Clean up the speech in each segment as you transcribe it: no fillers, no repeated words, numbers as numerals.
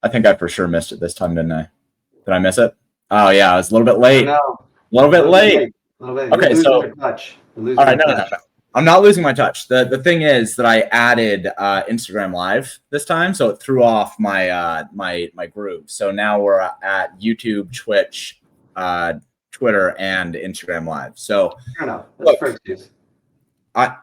I think I for sure missed it this time, didn't I? Did I miss it? Oh yeah, I was a little bit late. No, A little bit late. A little bit. Okay, You're losing so your touch. You're all losing right, your no. touch. I'm not losing my touch. The thing is that I added Instagram Live this time, so it threw off my my groove. So now we're at YouTube, Twitch, Twitter, and Instagram Live. So Fair enough. That's look, fair excuse. I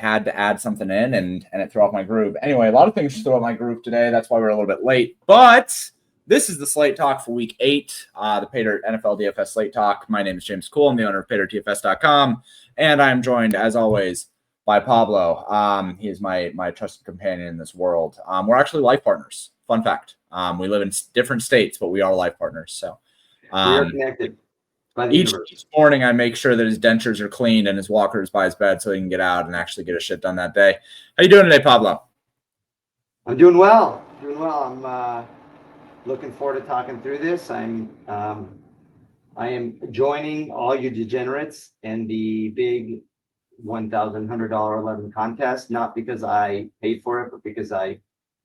had to add something in and it threw off my groove. Anyway, a lot of things threw off my groove today. That's why we're a little bit late. But this is the Slate Talk for Week 8, the Paydirt NFL DFS Slate Talk. My name is James Cool. I'm the owner of PaydirtDFS.com, and I'm joined, as always, by Pablo. He is my trusted companion in this world. We're actually life partners. Fun fact. We live in different states, but we are life partners. So We are connected by the each universe. morning, I make sure that his dentures are cleaned and his walker is by his bed so he can get out and actually get his shit done that day. How you doing today, Pablo? I'm doing well. I'm looking forward to talking through this. I am joining all you degenerates in the big $1,100 contest, not because I paid for it, but because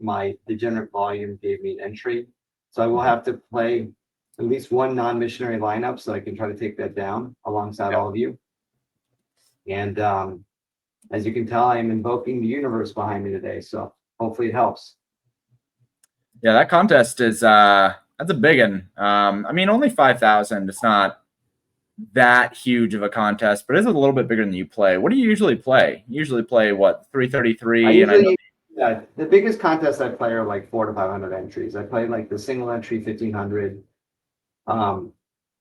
my degenerate volume gave me an entry. So I will have to play at least one non-missionary lineup so I can try to take that down alongside all of you. And as you can tell, I am invoking the universe behind me today. So hopefully it helps. Yeah, that contest is that's a big one. I mean, only 5,000. It's not that huge of a contest, but it's a little bit bigger than you play. What do you usually play? You usually play what, 333? Yeah, the biggest contests I play are like 400 to 500 entries. I play like the single entry 1,500, and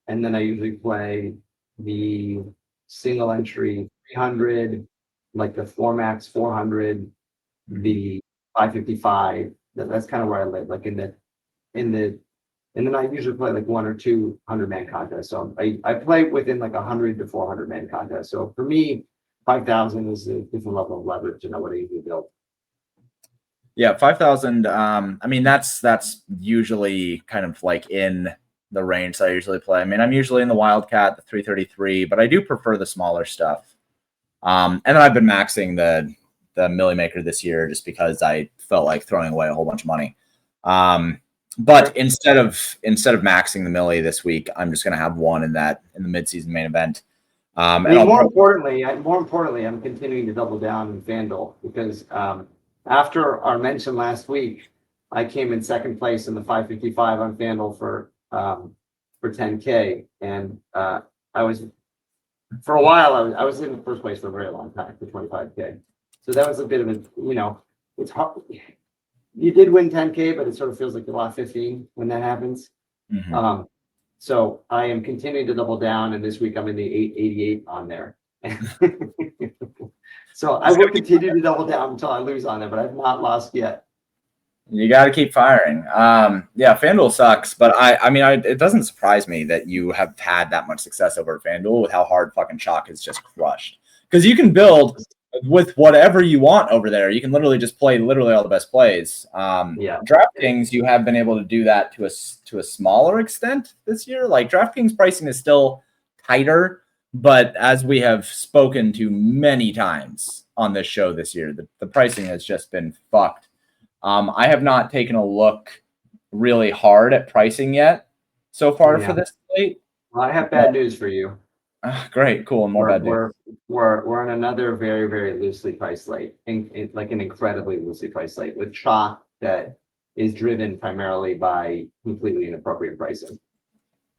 then I usually play the single entry 300, like the Four Max 400, the 555. That's kind of where I live, like and then I usually play like 1 or 2 100-man contests. So I play within like 100 to 400-man contests. So for me, 5,000 is a different level of leverage than what I usually build. Yeah, 5,000. I mean, that's usually kind of like in the range that I usually play. I mean, I'm usually in the Wildcat, the 333, but I do prefer the smaller stuff. And then I've been maxing the Millie Maker this year just because I felt like throwing away a whole bunch of money. But instead of maxing the Millie this week, I'm just going to have one in the midseason main event. More importantly, I'm continuing to double down in FanDuel because after our mention last week, I came in second place in the 555 on FanDuel for 10K, and I was for a while I was in first place for a very long time for 25K. So that was a bit of a it's hard. You did win 10K, but it sort of feels like you lost 15 when that happens. Mm-hmm. So I am continuing to double down, and this week I'm in the 888 on there. So I will continue to double down until I lose on it, but I've not lost yet. You got to keep firing. Yeah, FanDuel sucks, but I mean, it doesn't surprise me that you have had that much success over at FanDuel with how hard fucking Chalk is just crushed. Because you can build with whatever you want over there. You can literally just play literally all the best plays. DraftKings, you have been able to do that to a smaller extent this year. Like DraftKings pricing is still tighter, but as we have spoken to many times on this show this year, the pricing has just been fucked. I have not taken a look really hard at pricing yet so far for this slate. Well, I have bad news for you. Great, cool, and more bad news. We're on another very, very loosely priced slate, like an incredibly loosely priced slate with chalk that is driven primarily by completely inappropriate pricing.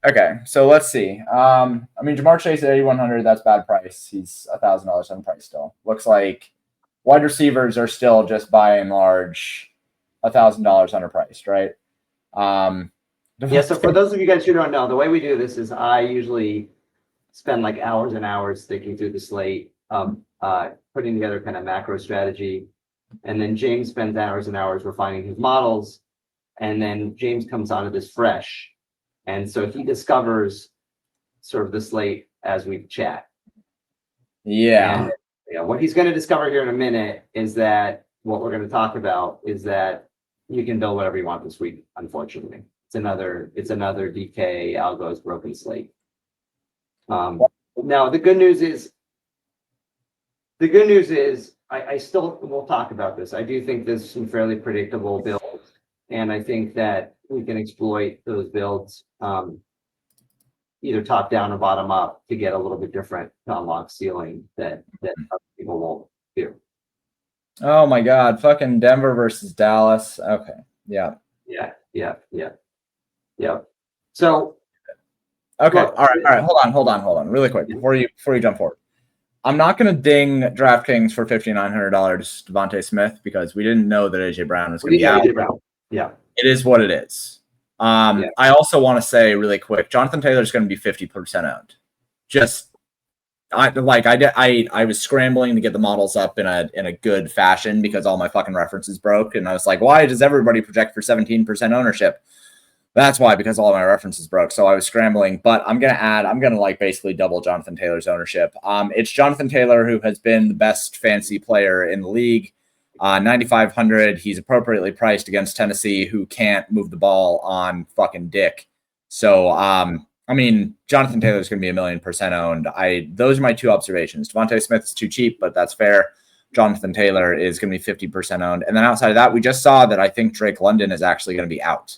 Okay, so let's see. I mean, Jamar Chase at 8,100, that's bad price. He's $1,000 on price still. Looks like wide receivers are still just by and large $1,000 underpriced, right? Yeah. So for those of you guys who don't know, the way we do this is I usually spend like hours and hours thinking through the slate, putting together kind of macro strategy, and then James spends hours and hours refining his models, and then James comes out of this fresh, and so he discovers sort of the slate as we chat. Yeah. And what he's going to discover here in a minute is that what we're going to talk about is that you can build whatever you want this week. Unfortunately, it's another DK algo's broken slate. Now the good news is I still, we'll talk about this. I do think there's some fairly predictable builds And I think that we can exploit those builds either top down or bottom up to get a little bit different unlock ceiling that other people won't do. Oh my God, fucking Denver versus Dallas. Okay. Yeah. So okay. Look, All right. Hold on. Really quick before you jump forward. I'm not going to ding DraftKings for $5,900 Devontae Smith because we didn't know that AJ Brown was going to be out. AJ Brown. Yeah. It is what it is. I also want to say really quick, Jonathan Taylor is going to be 50% owned. I was scrambling to get the models up in a good fashion because all my fucking references broke, and I was like, why does everybody project for 17% ownership? That's why, because all my references broke. So I was scrambling, but I'm gonna like basically double Jonathan Taylor's ownership. It's Jonathan Taylor who has been the best fantasy player in the league. 9,500. He's appropriately priced against Tennessee, who can't move the ball on fucking dick. So I mean, Jonathan Taylor is going to be 1,000,000% owned. Those are my two observations. Devontae Smith is too cheap, but that's fair. Jonathan Taylor is going to be 50% owned. And then outside of that, we just saw that I think Drake London is actually going to be out.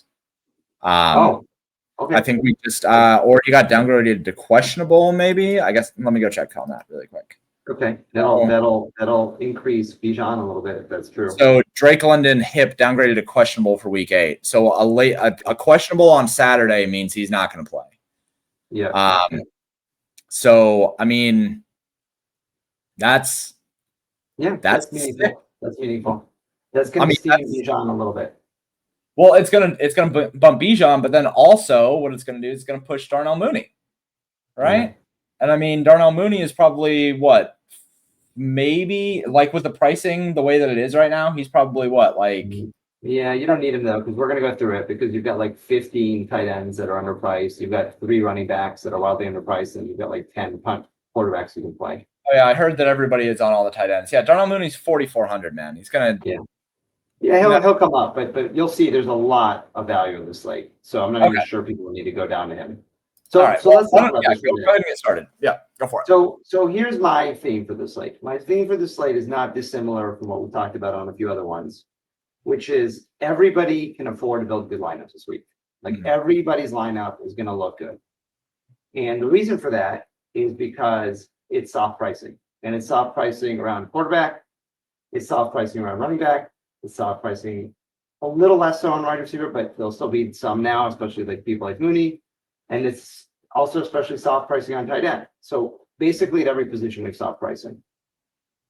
Okay. I think we just or he got downgraded to questionable, maybe. I guess let me go check on that really quick. Okay. That'll increase Bijan a little bit if that's true. So Drake London hip downgraded to questionable for week 8. So a questionable on Saturday means he's not going to play. Yeah. So I mean, that's meaningful. That's meaningful. That's going to steam Bijan a little bit. Well, it's gonna bump Bijan, but then also what it's gonna do is it's gonna push Darnell Mooney, right? Mm-hmm. And I mean, Darnell Mooney is probably what, maybe like with the pricing the way that it is right now, he's probably what, like. Yeah, you don't need him though, because we're gonna go through it because you've got like 15 tight ends that are underpriced. You've got 3 running backs that are wildly underpriced, and you've got like 10 punt quarterbacks you can play. Oh yeah, I heard that everybody is on all the tight ends. Yeah, Darnell Mooney's 4,400, man. He's gonna. Yeah, he'll come up, but you'll see there's a lot of value in the slate. So I'm not even sure people need to go down to him. So let's talk about this. Go ahead and get started. Yeah, go for it. So here's my theme for the slate. My theme for the slate is not dissimilar from what we talked about on a few other ones, which is everybody can afford to build good lineups this week. Like everybody's lineup is going to look good. And the reason for that is because it's soft pricing. And it's soft pricing around quarterback. It's soft pricing around running back. It's soft pricing a little less so on wide receiver, but there'll still be some now, especially like people like Mooney. And it's also especially soft pricing on tight end. So basically at every position, we have soft pricing.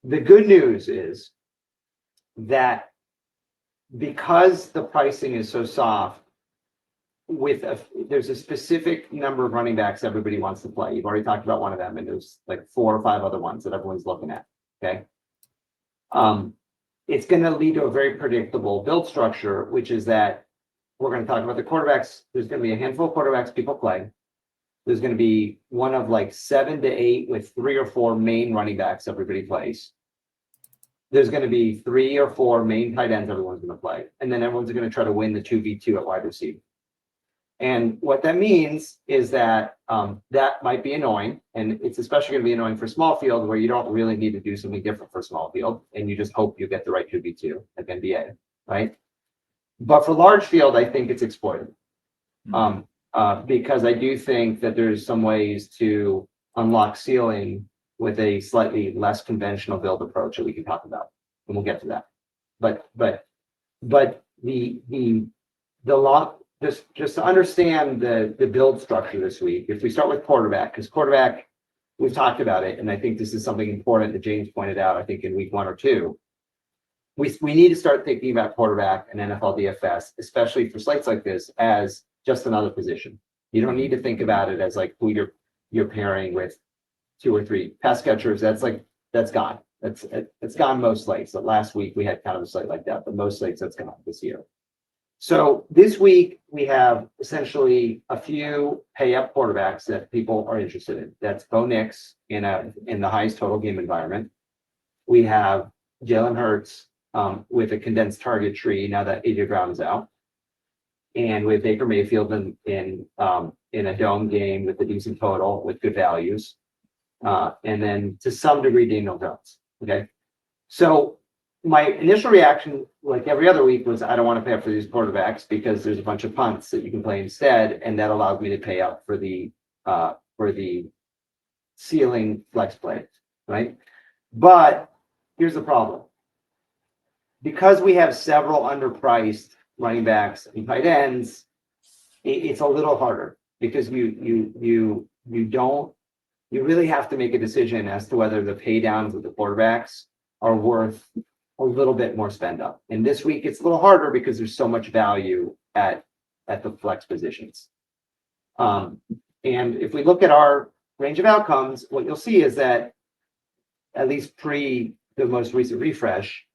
The good news is that because the pricing is so soft, there's a specific number of running backs everybody wants to play. You've already talked about one of them, and there's like 4 or 5 other ones that everyone's looking at. Okay. It's going to lead to a very predictable build structure, which is that we're going to talk about the quarterbacks. There's going to be a handful of quarterbacks people play. There's going to be one of like 7 to 8 with 3 or 4 main running backs everybody plays. There's going to be 3 or 4 main tight ends everyone's going to play. And then everyone's going to try to win the 2v2 at wide receiver. And what that means is that that might be annoying. And it's especially going to be annoying for small field where you don't really need to do something different for small field. And you just hope you get the right 2v2 like NBA, right? But for large field, I think it's exploited. Because I do think that there's some ways to unlock ceiling with a slightly less conventional build approach that we can talk about. And we'll get to that. But the lot. Just to understand the build structure this week, if we start with quarterback, because quarterback, we've talked about it, and I think this is something important that James pointed out, I think in week 1 or 2. We need to start thinking about quarterback and NFL DFS, especially for slates like this, as just another position. You don't need to think about it as like who you're pairing with 2 or 3 pass catchers. That's gone. It's gone most slates. So last week we had kind of a slate like that, but most slates that's gone this year. So this week we have essentially a few pay up quarterbacks that people are interested in. That's Bo Nix in the highest total game environment. We have Jalen Hurts with a condensed target tree now that AJ Brown is out, and with Baker Mayfield in a dome game with a decent total with good values, and then to some degree Daniel Jones. Okay, so my initial reaction, like every other week, was I don't want to pay up for these quarterbacks because there's a bunch of punts that you can play instead, and that allows me to pay up for the ceiling flex play, right? But here's the problem. Because we have several underpriced running backs and tight ends, it's a little harder because you really have to make a decision as to whether the pay downs of the quarterbacks are worth a little bit more spend up. And this week it's a little harder because there's so much value at the flex positions. And if we look at our range of outcomes, what you'll see is that at least pre the most recent refresh,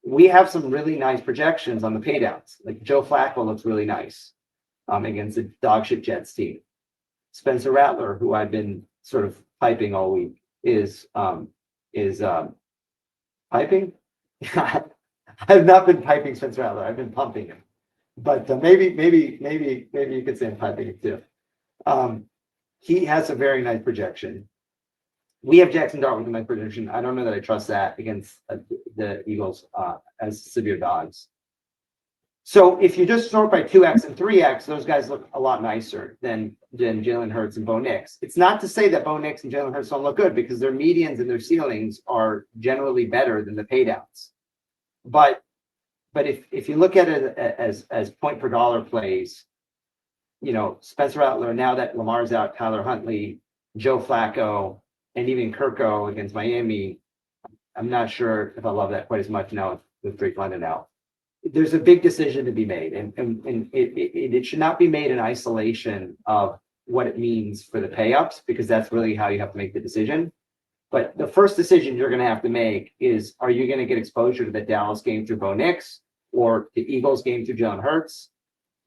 we have some really nice projections on the pay downs. Like Joe Flacco looks really nice against the dog shit Jets team. Spencer Rattler, who I've been sort of piping all week, is piping. I've not been piping Spencer Rattler. I've been pumping him, but maybe you could say I'm piping him too. He has a very nice projection. We have Jackson Dart with a nice prediction. I don't know that I trust that against the Eagles as severe dogs. So if you just sort by 2x and 3x, those guys look a lot nicer than Jalen Hurts and Bo Nix. It's not to say that Bo Nix and Jalen Hurts don't look good because their medians and their ceilings are generally better than the paydowns. But if you look at it as point per dollar plays, Spencer Rattler, now that Lamar's out, Tyler Huntley, Joe Flacco, and even Kirko against Miami, I'm not sure if I love that quite as much now with Drake London out. There's a big decision to be made, and it should not be made in isolation of what it means for the pay-ups, because that's really how you have to make the decision. But the first decision you're going to have to make is, are you going to get exposure to the Dallas game through Bo Nix or the Eagles game through Jalen Hurts?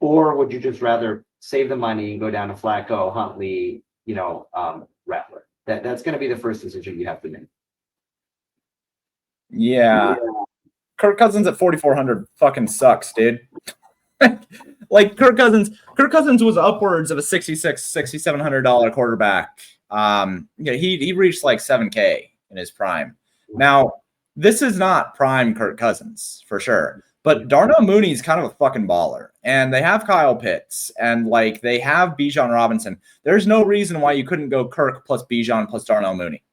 Or would you just rather save the money and go down to Flacco, Huntley, Rattler? That's going to be the first decision you have to make. Yeah. Kirk Cousins at 4,400 fucking sucks, dude. Like Kirk Cousins was upwards of a $6,700 quarterback. He reached like 7K in his prime. Now, this is not prime Kirk Cousins for sure, but Darnell Mooney's kind of a fucking baller, and they have Kyle Pitts, and like they have Bijan Robinson. There's no reason why you couldn't go Kirk plus Bijan plus Darnell Mooney.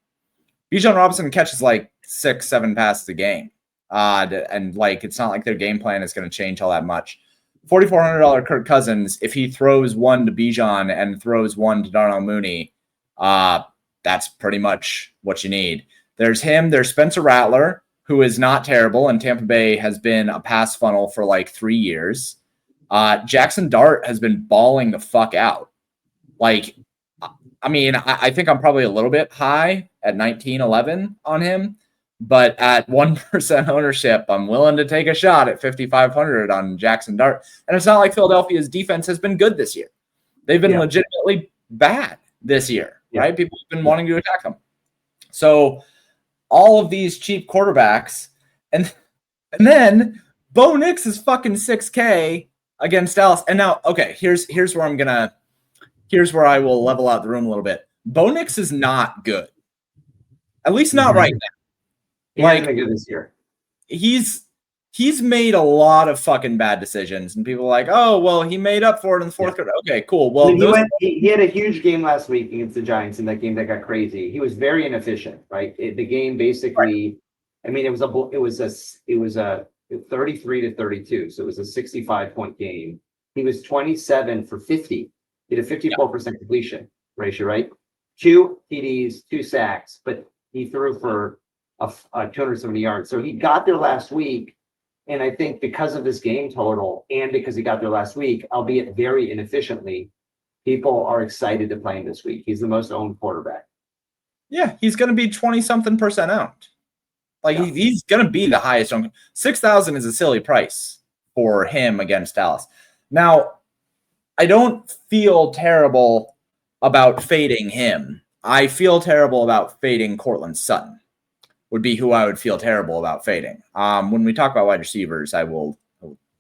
Bijan Robinson catches like 6-7 passes a game. And like it's not like their game plan is going to change all that much. $4,400 Kirk Cousins, if he throws one to Bijan and throws one to Darnell Mooney, that's pretty much what you need. There's him. There's Spencer Rattler, who is not terrible, and Tampa Bay has been a pass funnel for like 3 years. Jackson Dart has been balling the fuck out. Like, I mean, I think I'm probably a little bit high at 19-11 on him. But at 1% ownership, I'm willing to take a shot at 5,500 on Jackson Dart. And it's not like Philadelphia's defense has been good this year. They've been legitimately bad this year, right? People have been wanting to attack them. So all of these cheap quarterbacks, and then Bo Nix is fucking 6K against Dallas. And now, okay, here's where I will level out the room a little bit. Bo Nix is not good. At least not right now. Like this year, he's made a lot of fucking bad decisions, and people are like, oh well, he made up for it in the fourth quarter. Okay, cool. Well, he had a huge game last week against the Giants in that game that got crazy. He was very inefficient, right? The game basically, I mean, it was a 33-32, so it was a 65-point game. He was 27 for 50. He had a 54% completion ratio, right? 2 TDs, 2 sacks, but he threw for 270 yards. So he got there last week, and I think because of this game total and because he got there last week, albeit very inefficiently, people are excited to play him this week. He's the most owned quarterback. Yeah, he's going to be 20-something% owned. Like he's going to be the highest owned. 6,000 is a silly price for him against Dallas. Now, I don't feel terrible about fading him. I feel terrible about fading Cortland Sutton. Would be who I would feel terrible about fading. When we talk about wide receivers, I will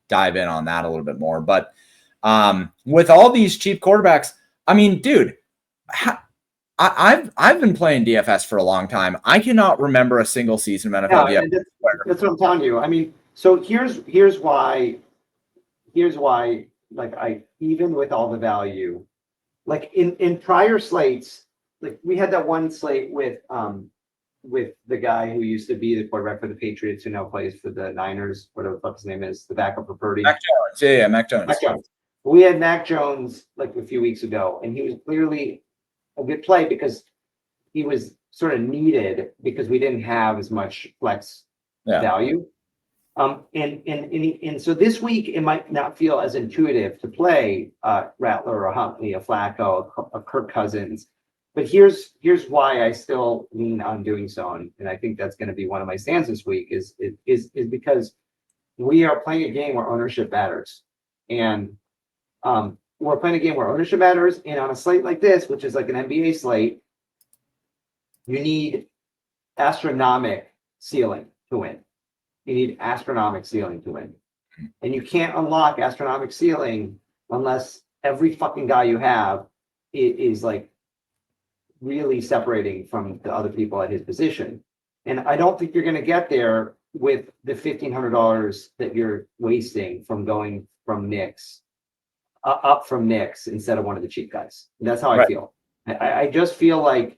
dive in on that a little bit more. But with all these cheap quarterbacks, I mean, dude, I've been playing DFS for a long time. I cannot remember a single season of NFL DFS. That's what I'm telling you. I mean, so here's why, like, I, even with all the value, like in prior slates, like we had that one slate with the guy who used to be the quarterback for the Patriots who now plays for the Niners, whatever the fuck his name is, the backup for Purdy. Mac Jones. Yeah, Mac Jones. Mac Jones. We had Mac Jones like a few weeks ago, and he was clearly a good play because he was sort of needed because we didn't have as much flex value. And so this week it might not feel as intuitive to play Rattler or Huntley, a Flacco, a Kirk Cousins. But here's why I still lean on doing so, and I think that's going to be one of my stands this week is because we are playing a game where ownership matters, and we're playing a game where ownership matters, and on a slate like this, which is like an NBA slate, you need astronomic ceiling to win. You need astronomic ceiling to win, and you can't unlock astronomic ceiling unless every fucking guy you have is like really separating from the other people at his position. And I don't think you're going to get there with the $1,500 that you're wasting from going from Knicks up from Knicks instead of one of the cheap guys. That's how I feel. I just feel like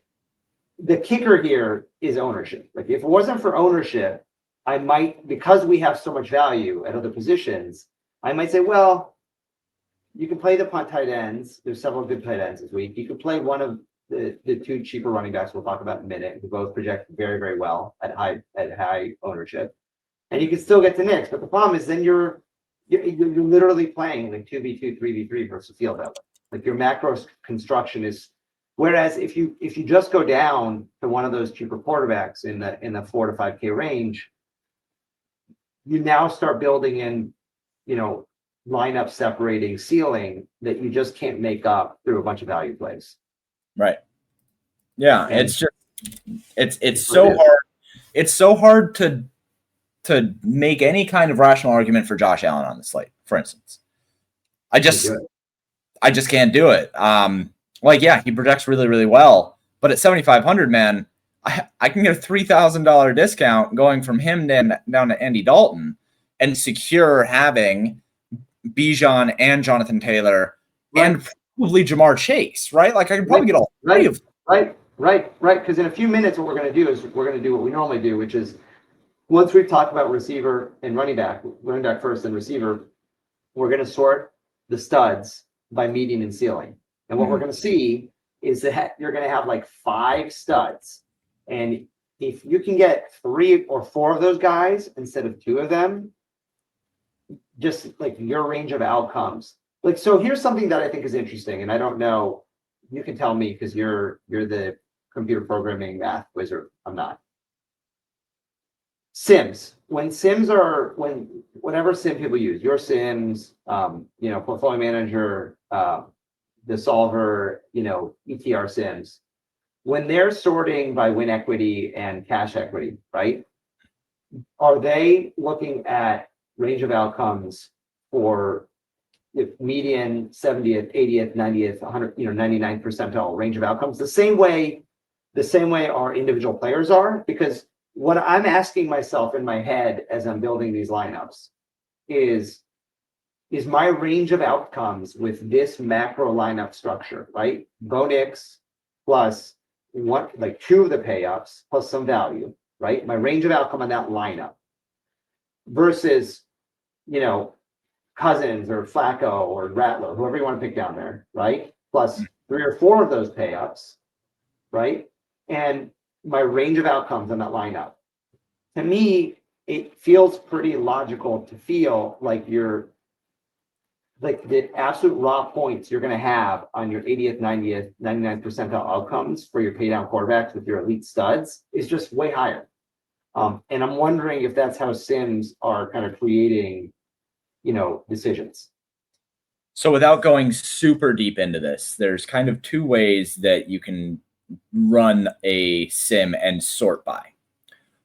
the kicker here is ownership. Like if it wasn't for ownership, I might, because we have so much value at other positions, I might say, well, you can play the punt tight ends. There's several good tight ends this week. You could play one of the two cheaper running backs we'll talk about in a minute, who both project very, very well at high ownership. And you can still get to Knicks. But the problem is then you're literally playing like 2v2, 3v3 versus field outlet. Like your macro construction is, whereas if you just go down to one of those cheaper quarterbacks in the 4 to 5K range, you now start building in, lineup separating ceiling that you just can't make up through a bunch of value plays. Right. Yeah. And it's so hard. It's so hard to make any kind of rational argument for Josh Allen on the slate, for instance. I just can't do it. He projects really, really well, but at 7,500, man, I can get a $3,000 discount going from him down to Andy Dalton and secure having Bijan and Jonathan Taylor and probably Jamar Chase, right? Like I can probably get all three of them. Right. Because in a few minutes, what we're going to do is we're going to do what we normally do, which is once we've talked about receiver and running back first and receiver, we're going to sort the studs by median and ceiling. And what we're going to see is that you're going to have like 5 studs. And if you can get 3 or 4 of those guys instead of 2 of them, just like your range of outcomes. Like, so here's something that I think is interesting. And I don't know, you can tell me because you're the computer programming math wizard. I'm not. Sims. Whenever sim people use, your Sims, portfolio manager, the solver, ETR Sims, when they're sorting by win equity and cash equity, right? Are they looking at range of outcomes for the median 70th, 80th, 90th, 100, 99th percentile range of outcomes the same way our individual players are? Because what I'm asking myself in my head as I'm building these lineups is my range of outcomes with this macro lineup structure, right? Bo Nix plus 2 of the pay-ups plus some value, right? My range of outcome on that lineup versus, Cousins or Flacco or Rattler, whoever you want to pick down there, right? Plus 3 or 4 of those pay-ups, right? And my range of outcomes on that lineup. To me, it feels pretty logical to feel like you're like the absolute raw points you're going to have on your 80th, 90th, 99th percentile outcomes for your pay down quarterbacks with your elite studs is just way higher. And I'm wondering if that's how Sims are kind of creating, decisions. So without going super deep into this, there's kind of 2 ways that you can run a sim and sort by.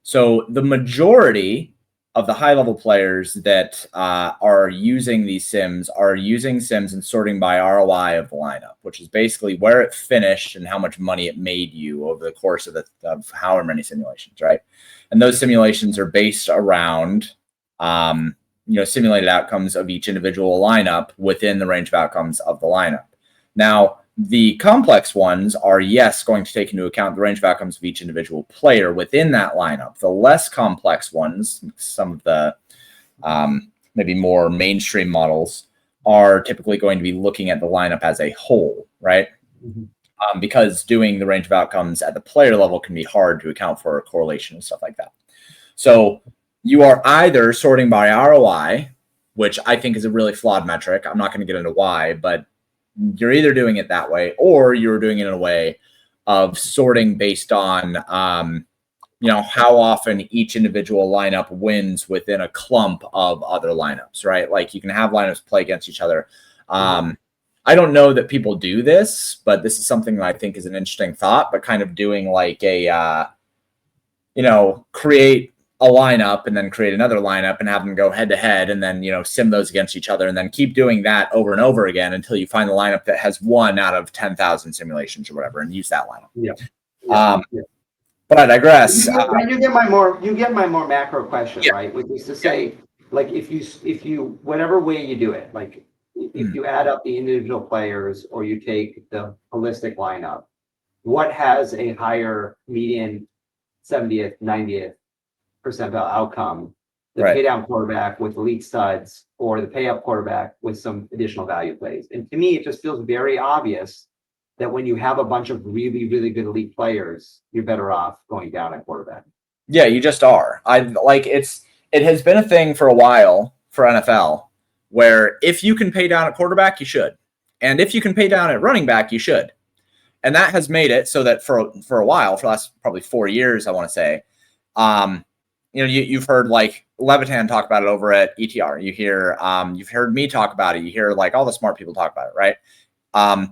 So the majority of the high level players that are using these sims are using sims and sorting by ROI of the lineup, which is basically where it finished and how much money it made you over the course of however many simulations, right? And those simulations are based around simulated outcomes of each individual lineup within the range of outcomes of the lineup. Now, the complex ones are, yes, going to take into account the range of outcomes of each individual player within that lineup. The less complex ones, some of the maybe more mainstream models, are typically going to be looking at the lineup as a whole, right? Mm-hmm. Because doing the range of outcomes at the player level can be hard to account for correlation and stuff like that. So you are either sorting by ROI, which I think is a really flawed metric. I'm not going to get into why, but you're either doing it that way or you're doing it in a way of sorting based on, how often each individual lineup wins within a clump of other lineups, right? Like you can have lineups play against each other. I don't know that people do this, but this is something that I think is an interesting thought, but kind of doing like a, create a lineup and then create another lineup and have them go head to head and then, sim those against each other and then keep doing that over and over again until you find the lineup that has 1 out of 10,000 simulations or whatever and use that lineup. Yeah. But I digress. You get my more macro question, right? Which is to say, like, if you, whatever way you do it, like if you add up the individual players or you take the holistic lineup, what has a higher median 70th, 90th percentile outcome, the pay down quarterback with elite studs or the pay up quarterback with some additional value plays? And to me, it just feels very obvious that when you have a bunch of really, really good elite players, you're better off going down at quarterback. Yeah, you just are. It has been a thing for a while for NFL where if you can pay down at quarterback, you should. And if you can pay down at running back, you should. And that has made it so that for a while, for the last probably 4 years, I want to say, you've heard like Levitan talk about it over at ETR. You hear, you've heard me talk about it. You hear like all the smart people talk about it, right?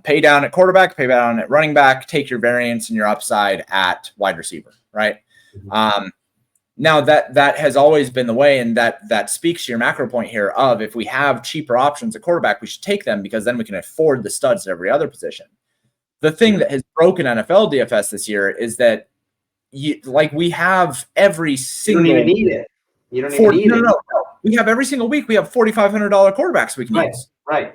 Pay down at quarterback, pay down at running back, take your variance and your upside at wide receiver, right? Now that has always been the way, and that speaks to your macro point here of if we have cheaper options at quarterback, we should take them because then we can afford the studs at every other position. The thing that has broken NFL DFS this year is that we have every single. You don't even need it. You don't even need it. No. We have every single week. We have $4,500 quarterbacks we can use. Right.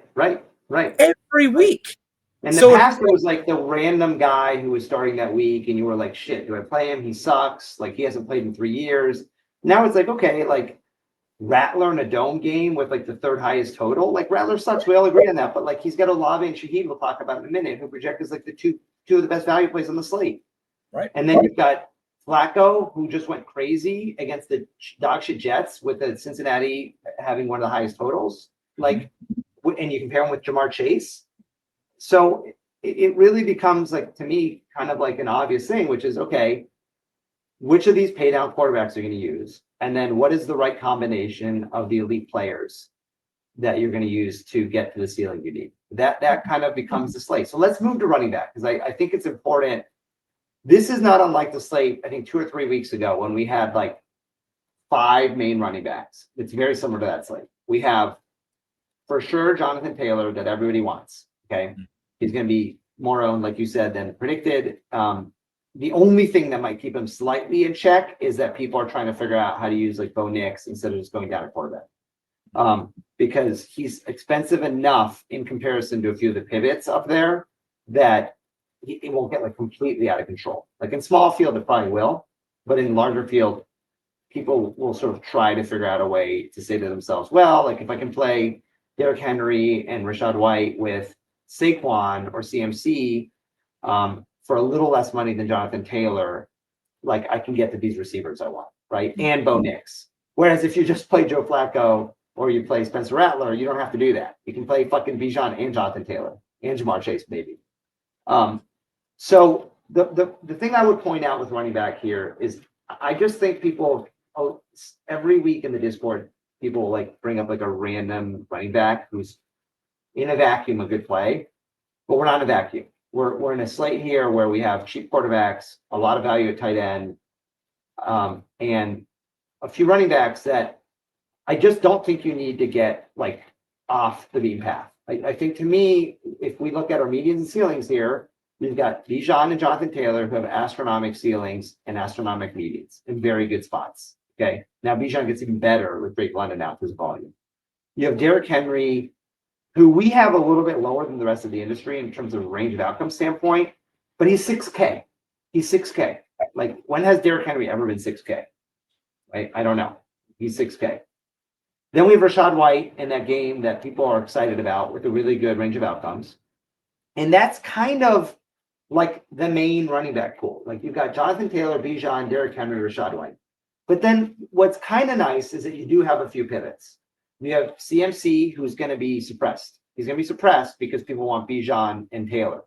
Every week. And the past, it was like the random guy who was starting that week, and you were like, "Shit, do I play him? He sucks. Like he hasn't played in 3 years." Now it's like, okay, like Rattler in a dome game with like the 3rd highest total. Like Rattler sucks. We all agree on that. But like he's got Olave and Shaheed, we'll talk about in a minute, who project as like the two of the best value plays on the slate. Right. And then you've got Flacco, who just went crazy against the dog shit Jets with the Cincinnati having one of the highest totals. Like, and you compare him with Jamar Chase. So it really becomes like, to me, kind of like an obvious thing, which is, okay, which of these pay down quarterbacks are you going to use? And then what is the right combination of the elite players that you're going to use to get to the ceiling you need? That kind of becomes the slate. So let's move to running back, because I think it's important. This is not unlike the slate, I think 2 or 3 weeks ago when we had like 5 main running backs. It's very similar to that slate. We have, for sure, Jonathan Taylor that everybody wants. Okay. He's going to be more owned, like you said, than predicted. The only thing that might keep him slightly in check is that people are trying to figure out how to use like Bo Nix instead of just going down at quarterback. Because he's expensive enough in comparison to a few of the pivots up there that it won't get like completely out of control. Like in small field, it probably will, but in larger field, people will sort of try to figure out a way to say to themselves, well, like if I can play Derrick Henry and Rashad White with Saquon or CMC for a little less money than Jonathan Taylor, like I can get to these receivers I want, right? And Bo Nix. Whereas if you just play Joe Flacco or you play Spencer Rattler, you don't have to do that. You can play fucking Bijan and Jonathan Taylor and Jamar Chase, maybe. So the thing I would point out with running back here is I just think people every week in the Discord, people like bring up like a random running back who's in a vacuum a good play, but we're not in a vacuum. We're in a slate here where we have cheap quarterbacks, a lot of value at tight end, and a few running backs that I just don't think you need to get like off the beaten path. I think to me, if we look at our medians and ceilings here, we've got Bijan and Jonathan Taylor who have astronomical ceilings and astronomical medians in very good spots. Okay. Now Bijan gets even better with Drake London now because of volume. You have Derrick Henry, who we have a little bit lower than the rest of the industry in terms of range of outcome standpoint, but he's 6K. He's 6K. Like, when has Derrick Henry ever been 6K? Right? I don't know. He's 6K. Then we have Rashad White in that game that people are excited about with a really good range of outcomes. And that's kind of like the main running back pool. Like, you've got Jonathan Taylor, Bijan, Derrick Henry, Rashad White. But then what's kind of nice is that you do have a few pivots. We have CMC, who's going to be suppressed. He's going to be suppressed because people want Bijan and Taylor.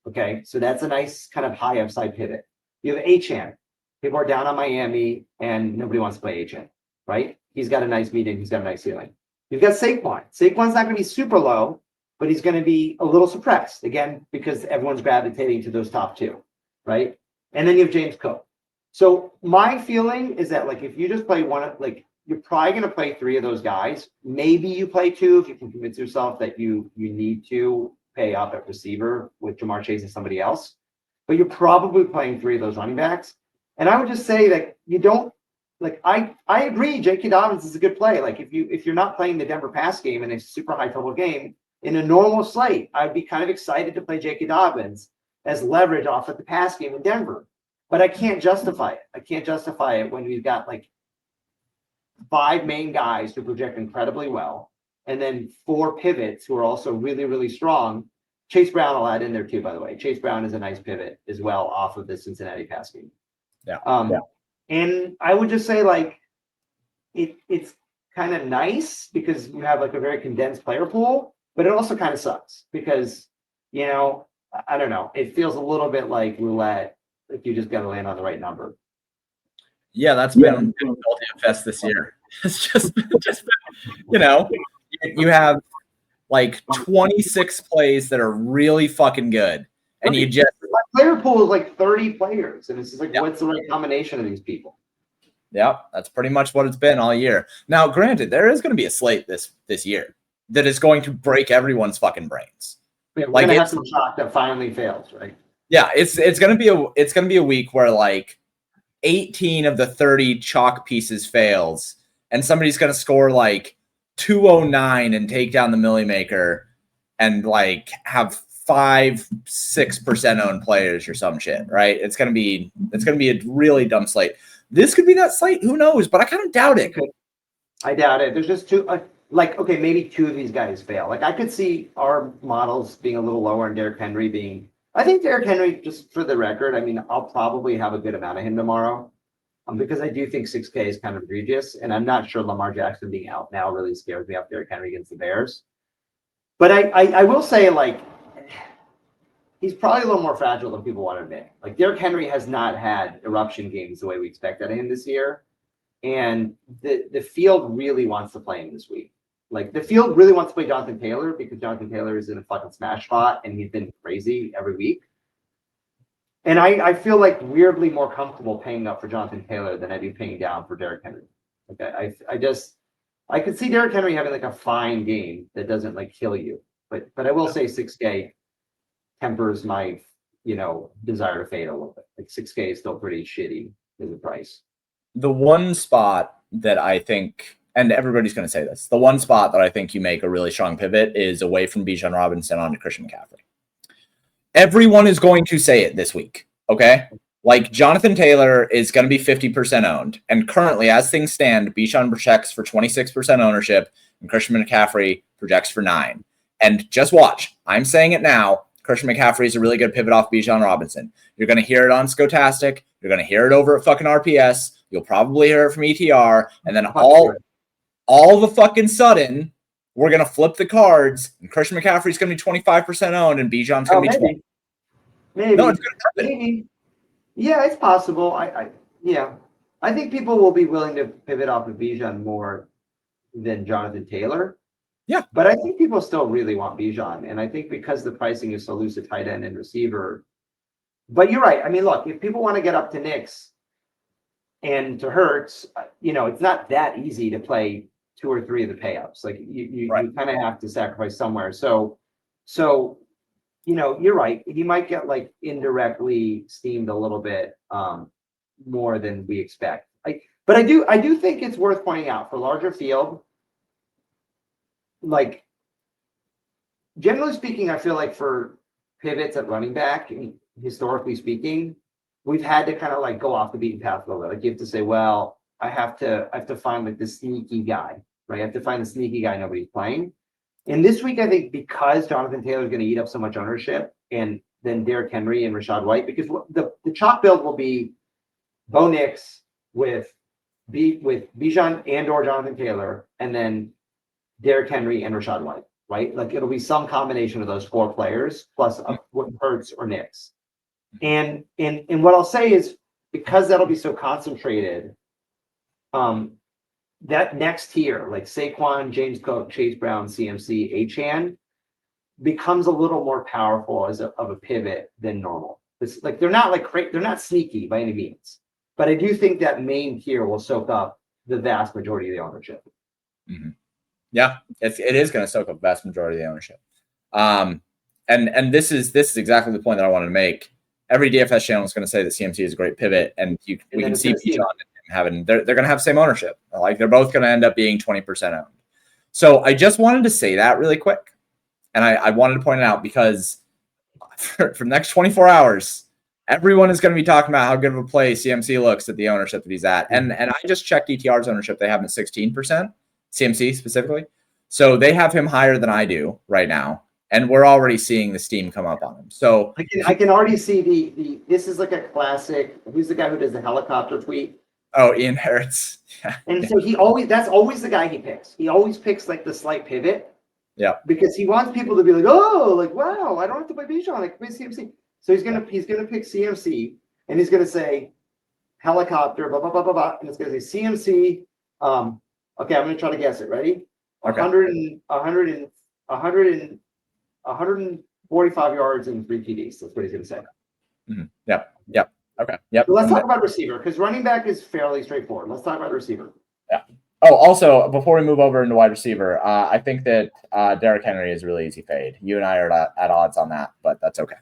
Okay, so that's a nice kind of high upside pivot. You have Achane. People are down on Miami, and nobody wants to play Achane, right? He's got a nice median. He's got a nice ceiling. You've got Saquon. Saquon's not going to be super low, but he's going to be a little suppressed, again, because everyone's gravitating to those top two, right? And then you have James Cook. So my feeling is that, like, if you just play one, like, you're probably going to play three of those guys. Maybe you play two if you can convince yourself that you need to pay up at receiver with Jamar Chase and somebody else. But you're probably playing three of those running backs. And I would just say that you don't, like, I agree, J.K. Dobbins is a good play. Like, if you're not playing the Denver pass game in a super high total game, in a normal slate, I'd be kind of excited to play J.K. Dobbins as leverage off of the pass game in Denver. But I can't justify it. I can't justify it when we've got like 5 main guys who project incredibly well, and then 4 pivots who are also really, really strong. Chase Brown I'll add in there too, by the way. Chase Brown is a nice pivot as well off of the Cincinnati pass game. Yeah. And I would just say, like, it's kind of nice because you have like a very condensed player pool, but it also kind of sucks because, you know, I don't know. It feels a little bit like roulette. Like, you just got to land on the right number. Yeah, that's been DFS this year. It's just you know, you have like 26 plays that are really fucking good, and you just my player pool is like 30 players, and it's just like, what's the right combination of these people? Yeah, that's pretty much what it's been all year. Now, granted, there is going to be a slate this year that is going to break everyone's fucking brains. Yeah, we're gonna have some shock that finally fails, right? Yeah, it's gonna be a week where like 18 of the 30 chalk pieces fails, and somebody's gonna score like 209 and take down the Millie Maker, and like have 5-6% owned players or some shit, right? It's gonna be a really dumb slate. This could be that slate, who knows? But I kind of doubt it. I doubt it. There's just two. Like, okay, maybe 2 of these guys fail. Like, I could see our models being a little lower and Derrick Henry being. I think Derrick Henry, just for the record, I mean, I'll probably have a good amount of him tomorrow, because I do think 6K is kind of egregious, and I'm not sure Lamar Jackson being out now really scares me off Derrick Henry against the Bears. But I will say, like, he's probably a little more fragile than people want to admit. Like, Derrick Henry has not had eruption games the way we expected him this year, and the field really wants to play him this week. Like, the field really wants to play Jonathan Taylor because Jonathan Taylor is in a fucking smash spot and he's been crazy every week. And I feel like weirdly more comfortable paying up for Jonathan Taylor than I do paying down for Derrick Henry. Okay, I could see Derrick Henry having like a fine game that doesn't like kill you. But I will say 6K tempers my, desire to fade a little bit. Like, 6K is still pretty shitty as a price. The one spot that I think, and everybody's going to say this, the one spot that I think you make a really strong pivot is away from Bijan Robinson onto Christian McCaffrey. Everyone is going to say it this week, okay? Like, Jonathan Taylor is going to be 50% owned, and currently, as things stand, Bijan projects for 26% ownership, and Christian McCaffrey projects for 9%. And just watch. I'm saying it now. Christian McCaffrey is a really good pivot off Bijan Robinson. You're going to hear it on Skotastic. You're going to hear it over at fucking RPS. You'll probably hear it from ETR. And then all of a fucking sudden, we're going to flip the cards, and Christian McCaffrey's going to be 25% owned, and Bijan's going to be 20%. Maybe. No, it's going to happen. Maybe. Yeah, it's possible. I think people will be willing to pivot off of Bijan more than Jonathan Taylor. Yeah. But I think people still really want Bijan. And I think because the pricing is so loose at tight end and receiver. But you're right. I mean, look, if people want to get up to Knicks and to Hurts, it's not that easy to play 2 or 3 of the payups. Like you kind of have to sacrifice somewhere. So you're right. He might get like indirectly steamed a little bit more than we expect. But I do think it's worth pointing out for larger field, like generally speaking, I feel like for pivots at running back, historically speaking, we've had to kind of like go off the beaten path a little bit. Like you have to say, well, I have to find like the sneaky guy, right? I have to find the sneaky guy nobody's playing. And this week, I think because Jonathan Taylor is going to eat up so much ownership, and then Derrick Henry and Rachaad White, because the chalk build will be Bo Nix with Bijan and or Jonathan Taylor, and then Derrick Henry and Rachaad White, right? Like it'll be some combination of those 4 players plus Hurts or Nix. And what I'll say is because that'll be so concentrated, that next tier, like Saquon, James Cook, Chase Brown, CMC, Achane, becomes a little more powerful of a pivot than normal. It's like they're not sneaky by any means, but I do think that main tier will soak up the vast majority of the ownership. Mm-hmm. Yeah, it is going to soak up the vast majority of the ownership. And this is exactly the point that I wanted to make. Every DFS channel is going to say that CMC is a great pivot, and we can see Bijan having they're going to have the same ownership. Like they're both going to end up being 20% owned. So I just wanted to say that really quick, and I wanted to point it out because for the next 24 hours, everyone is going to be talking about how good of a play CMC looks at the ownership that he's at. And I just checked ETR's ownership; they have him at 16%, CMC specifically. So they have him higher than I do right now. And we're already seeing the steam come up on him. So I can already see the this is like a classic. Who's the guy who does the helicopter tweet? Oh, Ian Harris. Yeah. And so that's always the guy he picks. He always picks like the slight pivot. Yeah. Because he wants people to be like, oh, like wow, I don't have to play Bijan, I can play CMC. So he's gonna pick CMC and he's gonna say helicopter, blah blah blah blah blah, and it's gonna say CMC. Okay, I'm gonna try to guess it. Ready? Okay. 145 yards and 3 TDs. That's what he's going to say. Mm-hmm. Yep. Okay. Yep. So let's talk about receiver because running back is fairly straightforward. Let's talk about receiver. Yeah. Oh, also, before we move over into wide receiver, I think that Derrick Henry is really easy fade. You and I are at odds on that, but that's okay.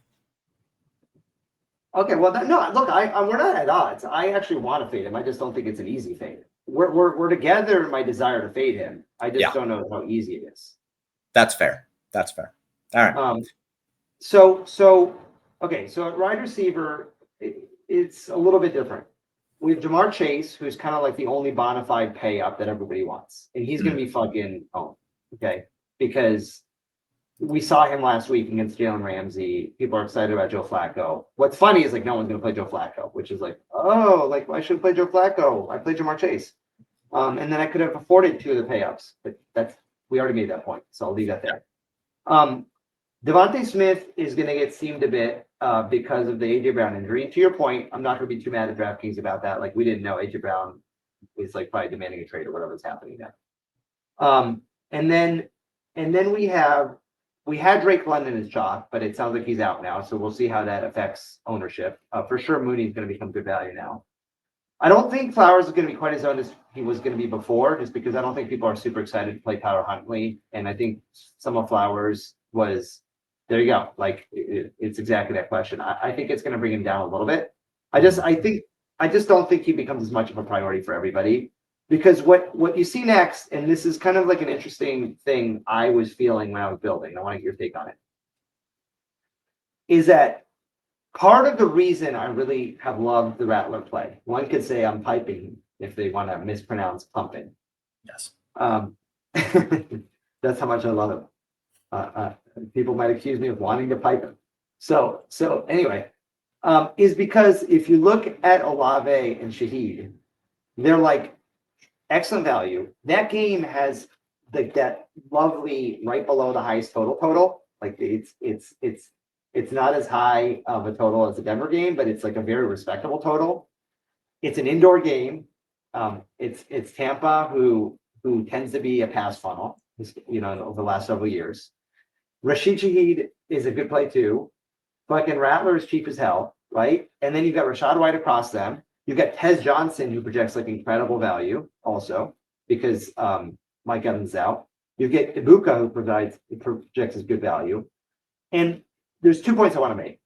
Okay. Well, no. Look, we're not at odds. I actually want to fade him. I just don't think it's an easy fade. We're together in my desire to fade him. I just don't know how easy it is. That's fair. All right. So at wide receiver, it's a little bit different. We have Jamar Chase, who's kind of like the only bona fide pay up that everybody wants, and he's going to be fucking owned, okay? Because we saw him last week against Jalen Ramsey. People are excited about Joe Flacco. What's funny is like no one's going to play Joe Flacco, which is like, oh, like I should play Joe Flacco. I played Jamar Chase, and then I could have afforded 2 of the pay ups, but we already made that point, so I'll leave that there. Devontae Smith is going to get steamed a bit because of the AJ Brown injury. To your point, I'm not going to be too mad at DraftKings about that. Like we didn't know AJ Brown was like probably demanding a trade or whatever's happening now. And then we had Drake London as chalk, but it sounds like he's out now. So we'll see how that affects ownership. For sure, Mooney's going to become good value now. I don't think Flowers is going to be quite as owned as he was going to be before, just because I don't think people are super excited to play Tyler Huntley. And I think some of Flowers was, there you go. Like it's exactly that question. I think it's going to bring him down a little bit. I just don't think he becomes as much of a priority for everybody, because what you see next, and this is kind of like an interesting thing I was feeling when I was building, I want to get your take on it, is that part of the reason I really have loved the Rattler play, one could say I'm piping if they want to mispronounce pumping. Yes. That's how much I love him. People might accuse me of wanting to pipe him. So anyway, is because if you look at Olave and Shaheed, they're like excellent value. That game has like that lovely right below the highest total. Like it's not as high of a total as the Denver game, but it's like a very respectable total. It's an indoor game. It's Tampa who tends to be a pass funnel, over the last several years. Rashid Shaheed is a good play too. Fucking Rattler is cheap as hell, right? And then you've got Rachaad White across them. You've got Tez Johnson, who projects like incredible value also, because Mike Evans is out. You get Ibuka, who projects as good value. And there's 2 points I want to make.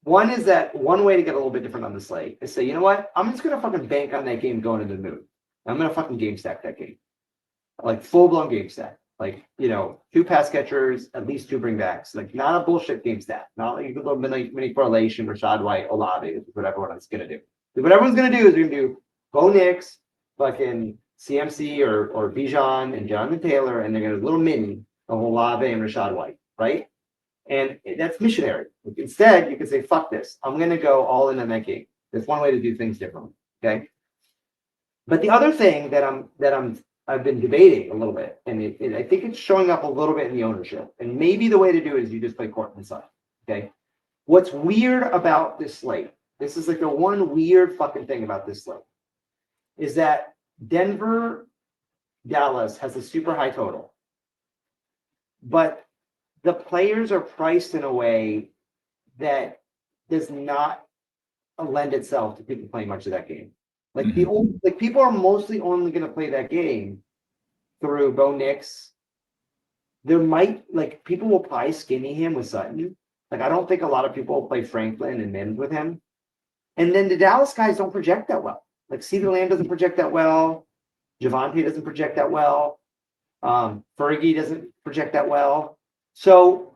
One is that one way to get a little bit different on the slate is say, you know what? I'm just going to fucking bank on that game going into the moon. I'm going to fucking game stack that game. Like full-blown game stack. Like, 2 pass catchers, at least 2 bringbacks. Like, not a bullshit game stack. Not like a little mini correlation, Rashad White, Olave, is what everyone's going to do. What everyone's going to do is they're going to do Bo Nix, fucking CMC or Bijan and Jonathan Taylor, and they're going to do a little mini of Olave and Rashad White, right? And that's missionary. Instead, you can say, fuck this. I'm going to go all in on that game. There's one way to do things differently, okay? But the other thing that I've been debating a little bit, and I think it's showing up a little bit in the ownership. And maybe the way to do it is you just play Courtland Sutton, okay? What's weird about this slate, this is like the one weird fucking thing about this slate, is that Denver, Dallas has a super high total. But the players are priced in a way that does not lend itself to people playing much of that game. Like people are mostly only going to play that game through Bo Nix. There might people will probably skinny him with Sutton. Like I don't think a lot of people will play Franklin and Mims with him. And then the Dallas guys don't project that well. Like CeeDee Lamb doesn't project that well. Javonte doesn't project that well. Fergie doesn't project that well. So,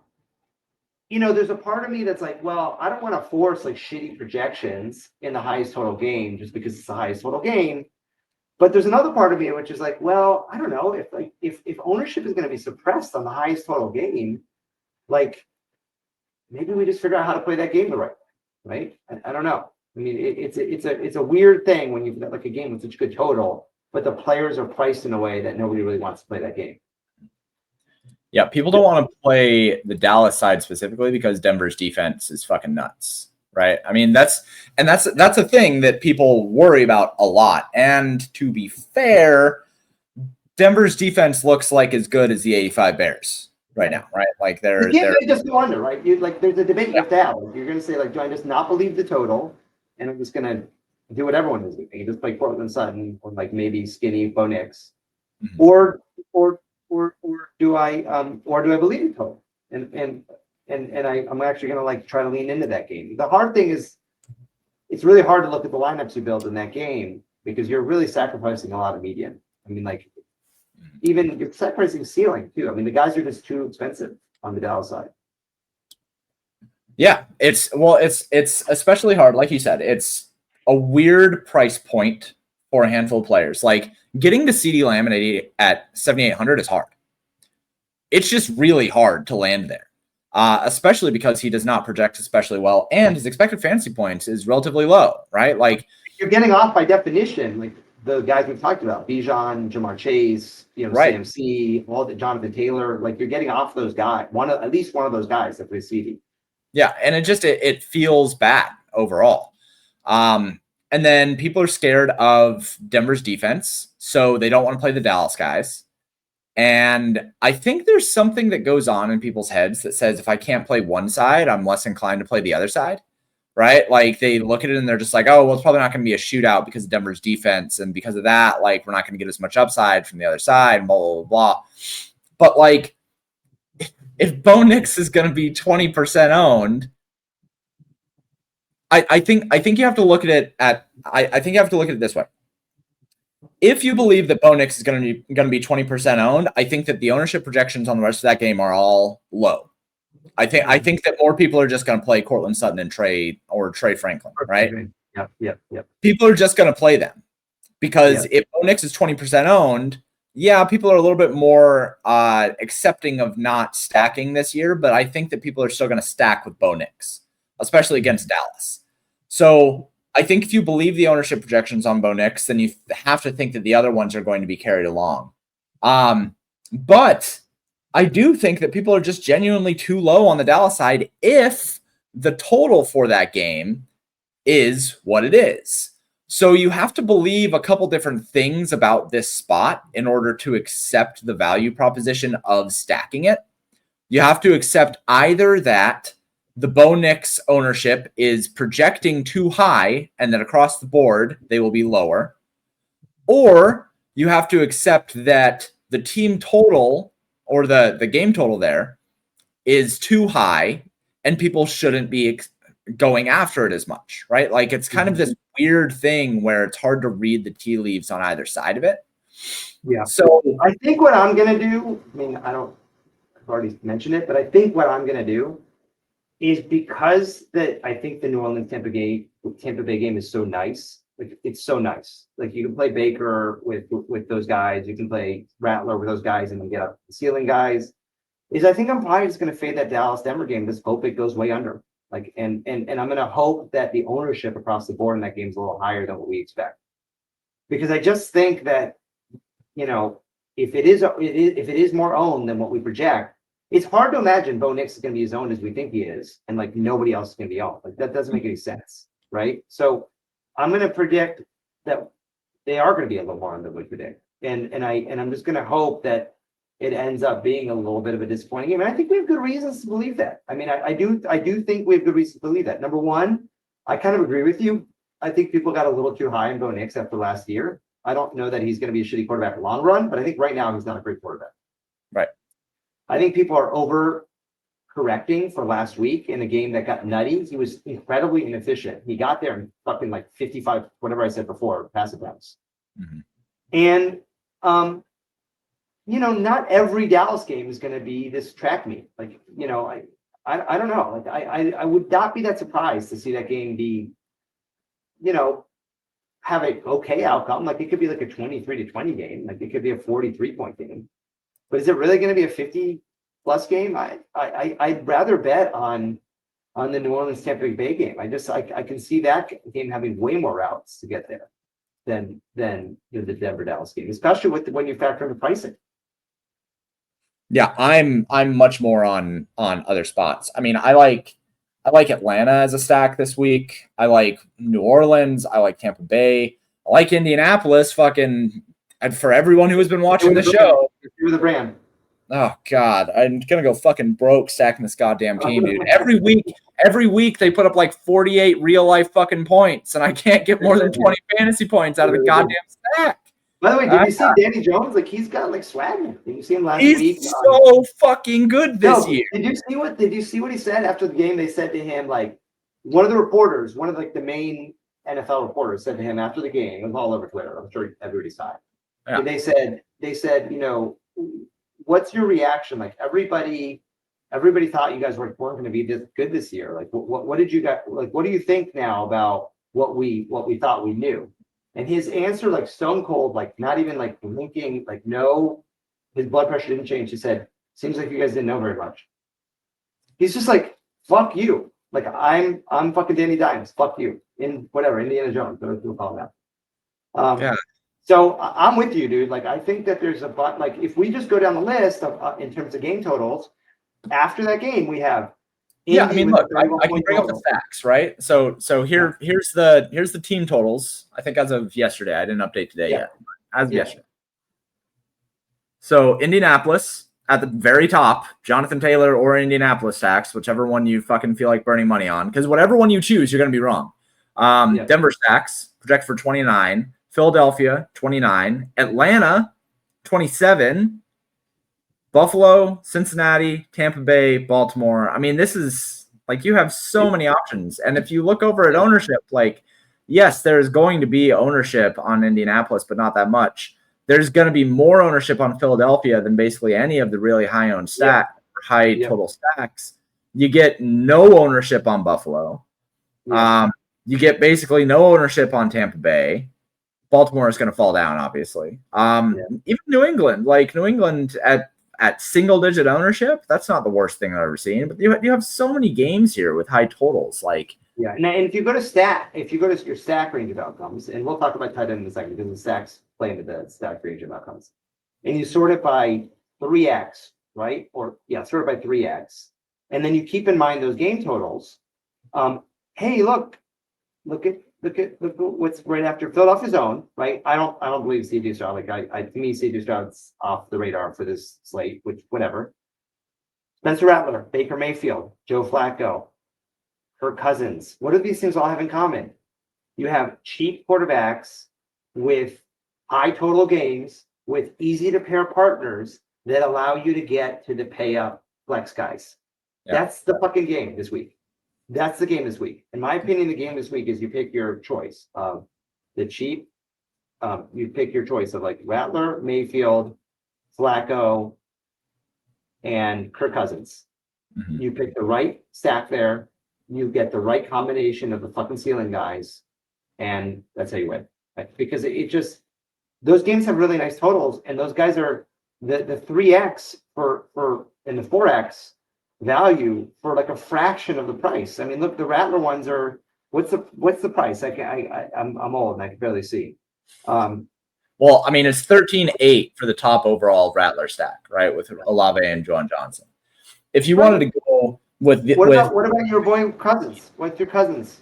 there's a part of me that's like, well, I don't want to force shitty projections in the highest total game just because it's the highest total game. But there's another part of me which is like, well, I don't know if ownership is going to be suppressed on the highest total game, maybe we just figure out how to play that game the right way, right? I don't know. I mean, it's a weird thing when you've got a game with such good total, but the players are priced in a way that nobody really wants to play that game. Yeah, people don't want to play the Dallas side specifically because Denver's defense is fucking nuts, right? I mean, that's a thing that people worry about a lot. And to be fair, Denver's defense looks like as good as the 85 Bears right now, right? Like they're just go under, right? There's a debate you have to have. You're going to say do I just not believe the total, and I'm just going to do what everyone is doing, you just play Courtland Sutton or maybe skinny Bo Nix, or do I believe the total? And I'm actually going to try to lean into that game. The hard thing is it's really hard to look at the lineups you build in that game because you're really sacrificing a lot of median. I mean, even you're sacrificing ceiling too. I mean, the guys are just too expensive on the Dallas side. Yeah, it's especially hard. Like you said, it's a weird price point for a handful of players. Like getting to CeeDee Lamb at 7,800 is hard. It's just really hard to land there, especially because he does not project especially well, and his expected fantasy points is relatively low, right? Like you're getting off by definition, the guys we've talked about, Bijan, Jamar Chase, right. CMC, all the Jonathan Taylor, you're getting off those guys. At least one of those guys that plays CD. Yeah, and it feels bad overall. And then people are scared of Denver's defense, so they don't want to play the Dallas guys. And I think there's something that goes on in people's heads that says if I can't play one side, I'm less inclined to play the other side, right? Like they look at it and they're just like, oh, well, it's probably not going to be a shootout because of Denver's defense. And because of that, we're not going to get as much upside from the other side, blah, blah, blah. But if Bo Nix is going to be 20% owned, I think you have to look at it I think you have to look at it this way. If you believe that Bo Nix is going to be 20% owned, I think that the ownership projections on the rest of that game are all low. I think that more people are just going to play Courtland Sutton and Trey Franklin, right? Yep. People are just going to play them because if Bo Nix is 20% owned, yeah, people are a little bit more accepting of not stacking this year, but I think that people are still going to stack with Bo Nix, especially against Dallas. So I think if you believe the ownership projections on Bo Nix, then you have to think that the other ones are going to be carried along. But I do think that people are just genuinely too low on the Dallas side if the total for that game is what it is. So you have to believe a couple different things about this spot in order to accept the value proposition of stacking it. You have to accept either that the Bo Nix ownership is projecting too high and that across the board they will be lower, or you have to accept that the team total or the game total there is too high and people shouldn't be going after it as much, right? Like it's kind of this weird thing where it's hard to read the tea leaves on either side of it. Yeah. So I think what I'm going to do, I mean, I've already mentioned it, but I think what I'm going to do is because I think the New Orleans Tampa Bay game is so nice. Like it's so nice. Like you can play Baker with those guys. You can play Rattler with those guys and then get up the ceiling guys. I think I'm probably just going to fade that Dallas Denver game. Just hope it goes way under. Like and I'm going to hope that the ownership across the board in that game is a little higher than what we expect. Because I just think that, you know, if it is more owned than what we project, it's hard to imagine Bo Nix is going to be as owned as we think he is, and like nobody else is going to be owned. Like that doesn't make any sense, right? So I'm going to predict that they are going to be a little more owned than we predict, and I'm just going to hope that it ends up being a little bit of a disappointing game. And I think we have good reasons to believe that. I mean, I do think we have good reasons to believe that. Number one, I kind of agree with you. I think people got a little too high on Bo Nix after last year. I don't know that he's going to be a shitty quarterback in the long run, but I think right now he's not a great quarterback. Right. I think people are over correcting for last week in a game that got nutty. He was incredibly inefficient. He got there in fucking like 55, whatever I said before, pass attempts. Mm-hmm. And, you know, not every Dallas game is going to be this track meet. Like, you know, I don't know. Like I would not be that surprised to see that game be, you know, have a okay outcome. Like it could be like a 23-20 game. Like it could be a 43-point game. But is it really going to be a 50-plus game? I'd rather bet on the New Orleans Tampa Bay game. I can see that game having way more routes to get there than the Denver Dallas game, especially when you factor in the pricing. Yeah, I'm much more on other spots. I mean, I like Atlanta as a stack this week. I like New Orleans. I like Tampa Bay. I like Indianapolis. Fucking, and for everyone who has been watching the show, you're the brand. Oh God, I'm gonna go fucking broke stacking this goddamn team, dude. Every week they put up like 48 real life fucking points, and I can't get more than 20 fantasy points out of the goddamn stack. By the way, did you see Danny Jones? Like he's got like swag. Did you see him last week? He's so fucking good this year. Did you see what he said after the game? They said to him, like, one of the main NFL reporters said to him after the game, it was all over Twitter. I'm sure everybody saw it. Yeah. And they said, you know, what's your reaction? Like everybody thought you guys weren't going to be this good this year. Like what did you guys like? What do you think now about what we thought we knew? And his answer, like stone cold, like not even like blinking, like no, his blood pressure didn't change. He said, "Seems like you guys didn't know very much." He's just like, "Fuck you." Like I'm fucking Danny Dimes. Fuck you. In whatever Indiana Jones. We'll call that. Yeah. So I'm with you, dude. Like I think that there's like if we just go down the list of in terms of game totals, after that game we have. Yeah, I mean, look, I can bring up the facts, right? So here's the team totals. I think as of yesterday, I didn't update today yet. As of yesterday. So Indianapolis at the very top, Jonathan Taylor or Indianapolis stacks, whichever one you fucking feel like burning money on, because whatever one you choose, you're gonna be wrong. Denver stacks project for 29, Philadelphia 29, Atlanta 27. Buffalo, Cincinnati, Tampa Bay, Baltimore. I mean, this is like you have so many options. And if you look over at ownership, like, yes, there's going to be ownership on Indianapolis, but not that much. There's going to be more ownership on Philadelphia than basically any of the really high owned total stacks. You get no ownership on Buffalo. You get basically no ownership on Tampa Bay. Baltimore is going to fall down, obviously. Even New England at single-digit ownership, that's not the worst thing I've ever seen. But you have so many games here with high totals. Like, yeah, and if you go to your stack range of outcomes, and we'll talk about tight end in a second because the stacks play into the stack range of outcomes, and you sort it by 3x, right? Or sort it by 3x, and then you keep in mind those game totals. Hey, look at what's right after Philadelphia's own, right? I don't believe C.J. Stroud. Like to me, C.J. Stroud's off the radar for this slate, which whatever. Spencer Rattler, Baker Mayfield, Joe Flacco, Kirk Cousins. What do these things all have in common? You have cheap quarterbacks with high total games with easy to pair partners that allow you to get to the pay up flex guys. Yeah. That's the fucking game this week. That's the game this week. In my opinion, the game this week is you pick your choice of the cheap. You pick your choice of like Rattler, Mayfield, Flacco, and Kirk Cousins. Mhm. You pick the right stack there. You get the right combination of the fucking ceiling guys, and that's how you win. Right? Because it just those games have really nice totals, and those guys are the 3x for and the 4x value for like a fraction of the price. I mean, look, the Rattler ones are what's the price? I'm old and I can barely see. Well, I mean, it's 13-8 for the top overall Rattler stack, right? With Olave and John Johnson. If you wanted to go with what about your boy Cousins? What's your Cousins?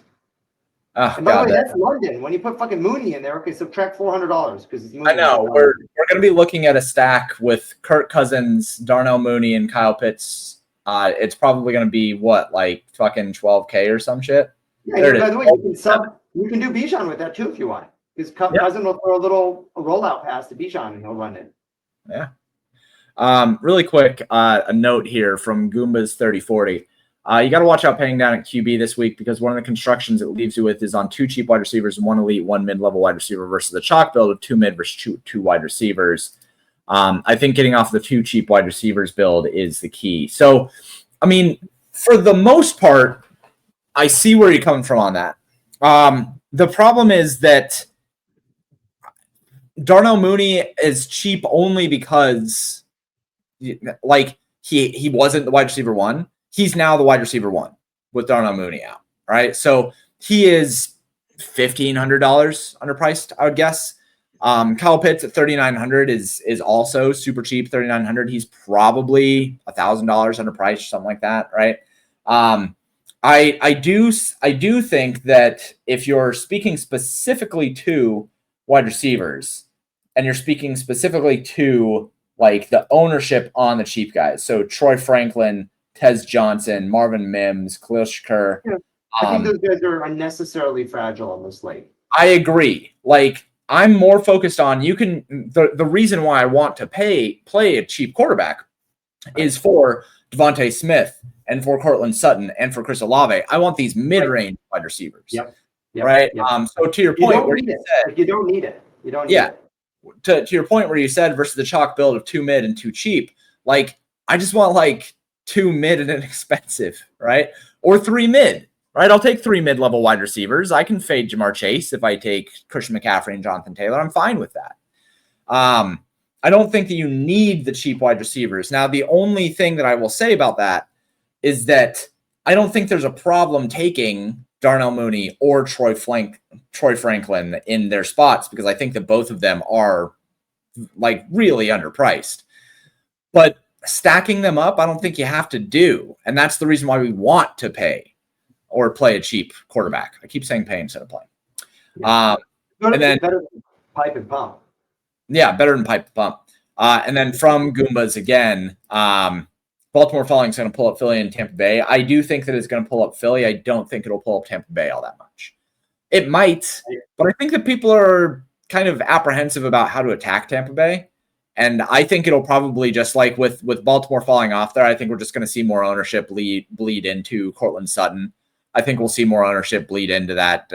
Oh, and by God, the way, that's London. When you put fucking Mooney in there, okay, subtract $400 because it's Mooney. I know we're going to be looking at a stack with Kirk Cousins, Darnell Mooney, and Kyle Pitts. It's probably going to be what, like fucking 12K or some shit. Yeah, by the way, you can do Bijan with that too if you want. Because Cousin will throw a rollout pass to Bijan and he'll run it. Yeah. Really quick, a note here from Goomba's 3040. You got to watch out paying down at QB this week because one of the constructions it leaves you with is on 2 cheap wide receivers and 1 elite, 1 mid-level wide receiver versus the chalk build of 2 mid versus 2 wide receivers. I think getting off the 2 cheap wide receivers build is the key. So, I mean, for the most part, I see where you're coming from on that. The problem is that Darnell Mooney is cheap only because, like, he wasn't the wide receiver 1. He's now the wide receiver 1 with Darnell Mooney out, right? So he is $1,500 underpriced, I would guess. Kyle Pitts at $3,900 is also super cheap. $3,900. He's probably $1,000 underpriced, something like that, right? I do think that if you're speaking specifically to wide receivers and you're speaking specifically to like the ownership on the cheap guys, so Troy Franklin, Tez Johnson, Marvin Mims, Khalil Shakir. Yeah. I think those guys are unnecessarily fragile on the slate. I agree. Like, I'm more focused on the reason why I want to play a cheap quarterback is for Devontae Smith and for Cortland Sutton and for Chris Olave. I want these mid-range wide receivers. Yep. Right. Yep. So to your point where you said you don't need it. You don't need it. To your point where you said versus the chalk build of 2 mid and 2 cheap, like I just want like 2 mid and inexpensive, right? Or 3 mid, right? I'll take 3 mid-level wide receivers. I can fade Jamar Chase if I take Christian McCaffrey and Jonathan Taylor. I'm fine with that. I don't think that you need the cheap wide receivers. Now, the only thing that I will say about that is that I don't think there's a problem taking Darnell Mooney or Troy Franklin in their spots because I think that both of them are like really underpriced. But stacking them up, I don't think you have to do. And that's the reason why we want to pay or play a cheap quarterback. I keep saying pay instead of play. And then better than pipe and pump. Yeah, better than pipe and pump. And then from Goombas again, Baltimore Falling is going to pull up Philly and Tampa Bay. I do think that it's going to pull up Philly. I don't think it'll pull up Tampa Bay all that much. It might, but I think that people are kind of apprehensive about how to attack Tampa Bay. And I think it'll probably just like with Baltimore falling off there, I think we're just going to see more ownership bleed into Cortland Sutton. I think we'll see more ownership bleed into that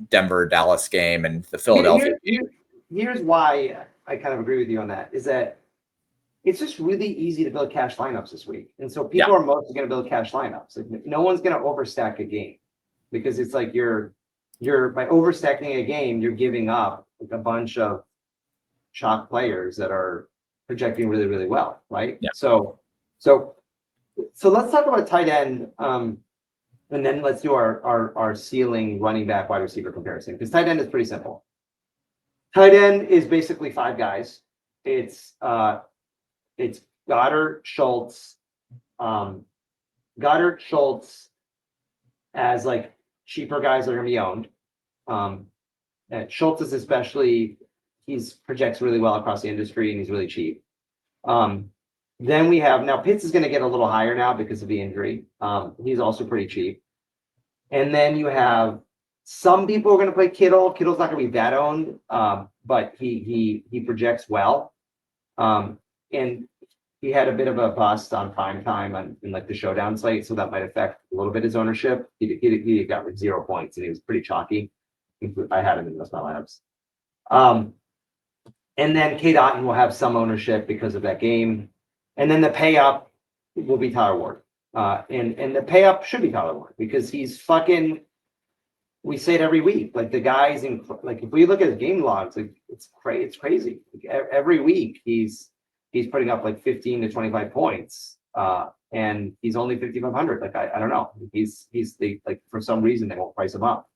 Denver-Dallas game and the Philadelphia game. Here's why I kind of agree with you on that, is that it's just really easy to build cash lineups this week. And so people are mostly going to build cash lineups. Like, no one's going to overstack a game because it's like you're by overstacking a game, you're giving up like a bunch of chalk players that are projecting really, really well, right? Yeah. So let's talk about tight end, and then let's do our ceiling running back wide receiver comparison, because tight end is pretty simple. Tight end is basically 5 guys. It's Goddard, Schultz, as like cheaper guys that are going to be owned. And Schultz is especially, projects really well across the industry and he's really cheap. Then we have, now Pitts is going to get a little higher now because of the injury. He's also pretty cheap. And then you have Some people are going to play Kittle. Kittle's not going to be that owned, but he projects well. And he had a bit of a bust on prime time in like the showdown slate, so that might affect a little bit his ownership. He got like 0 points and he was pretty chalky. I had him in most of my lineups. And then Kate Otten will have some ownership because of that game. And then the pay up will be Tyler Ward. And the pay up should be Tyler Ward because he's fucking, we say it every week. Like the guy's in, like if we look at his game logs, like it's crazy. Like every week he's putting up like 15 to 25 points. And he's only 5,500. Like I don't know. He's like for some reason they won't price him up.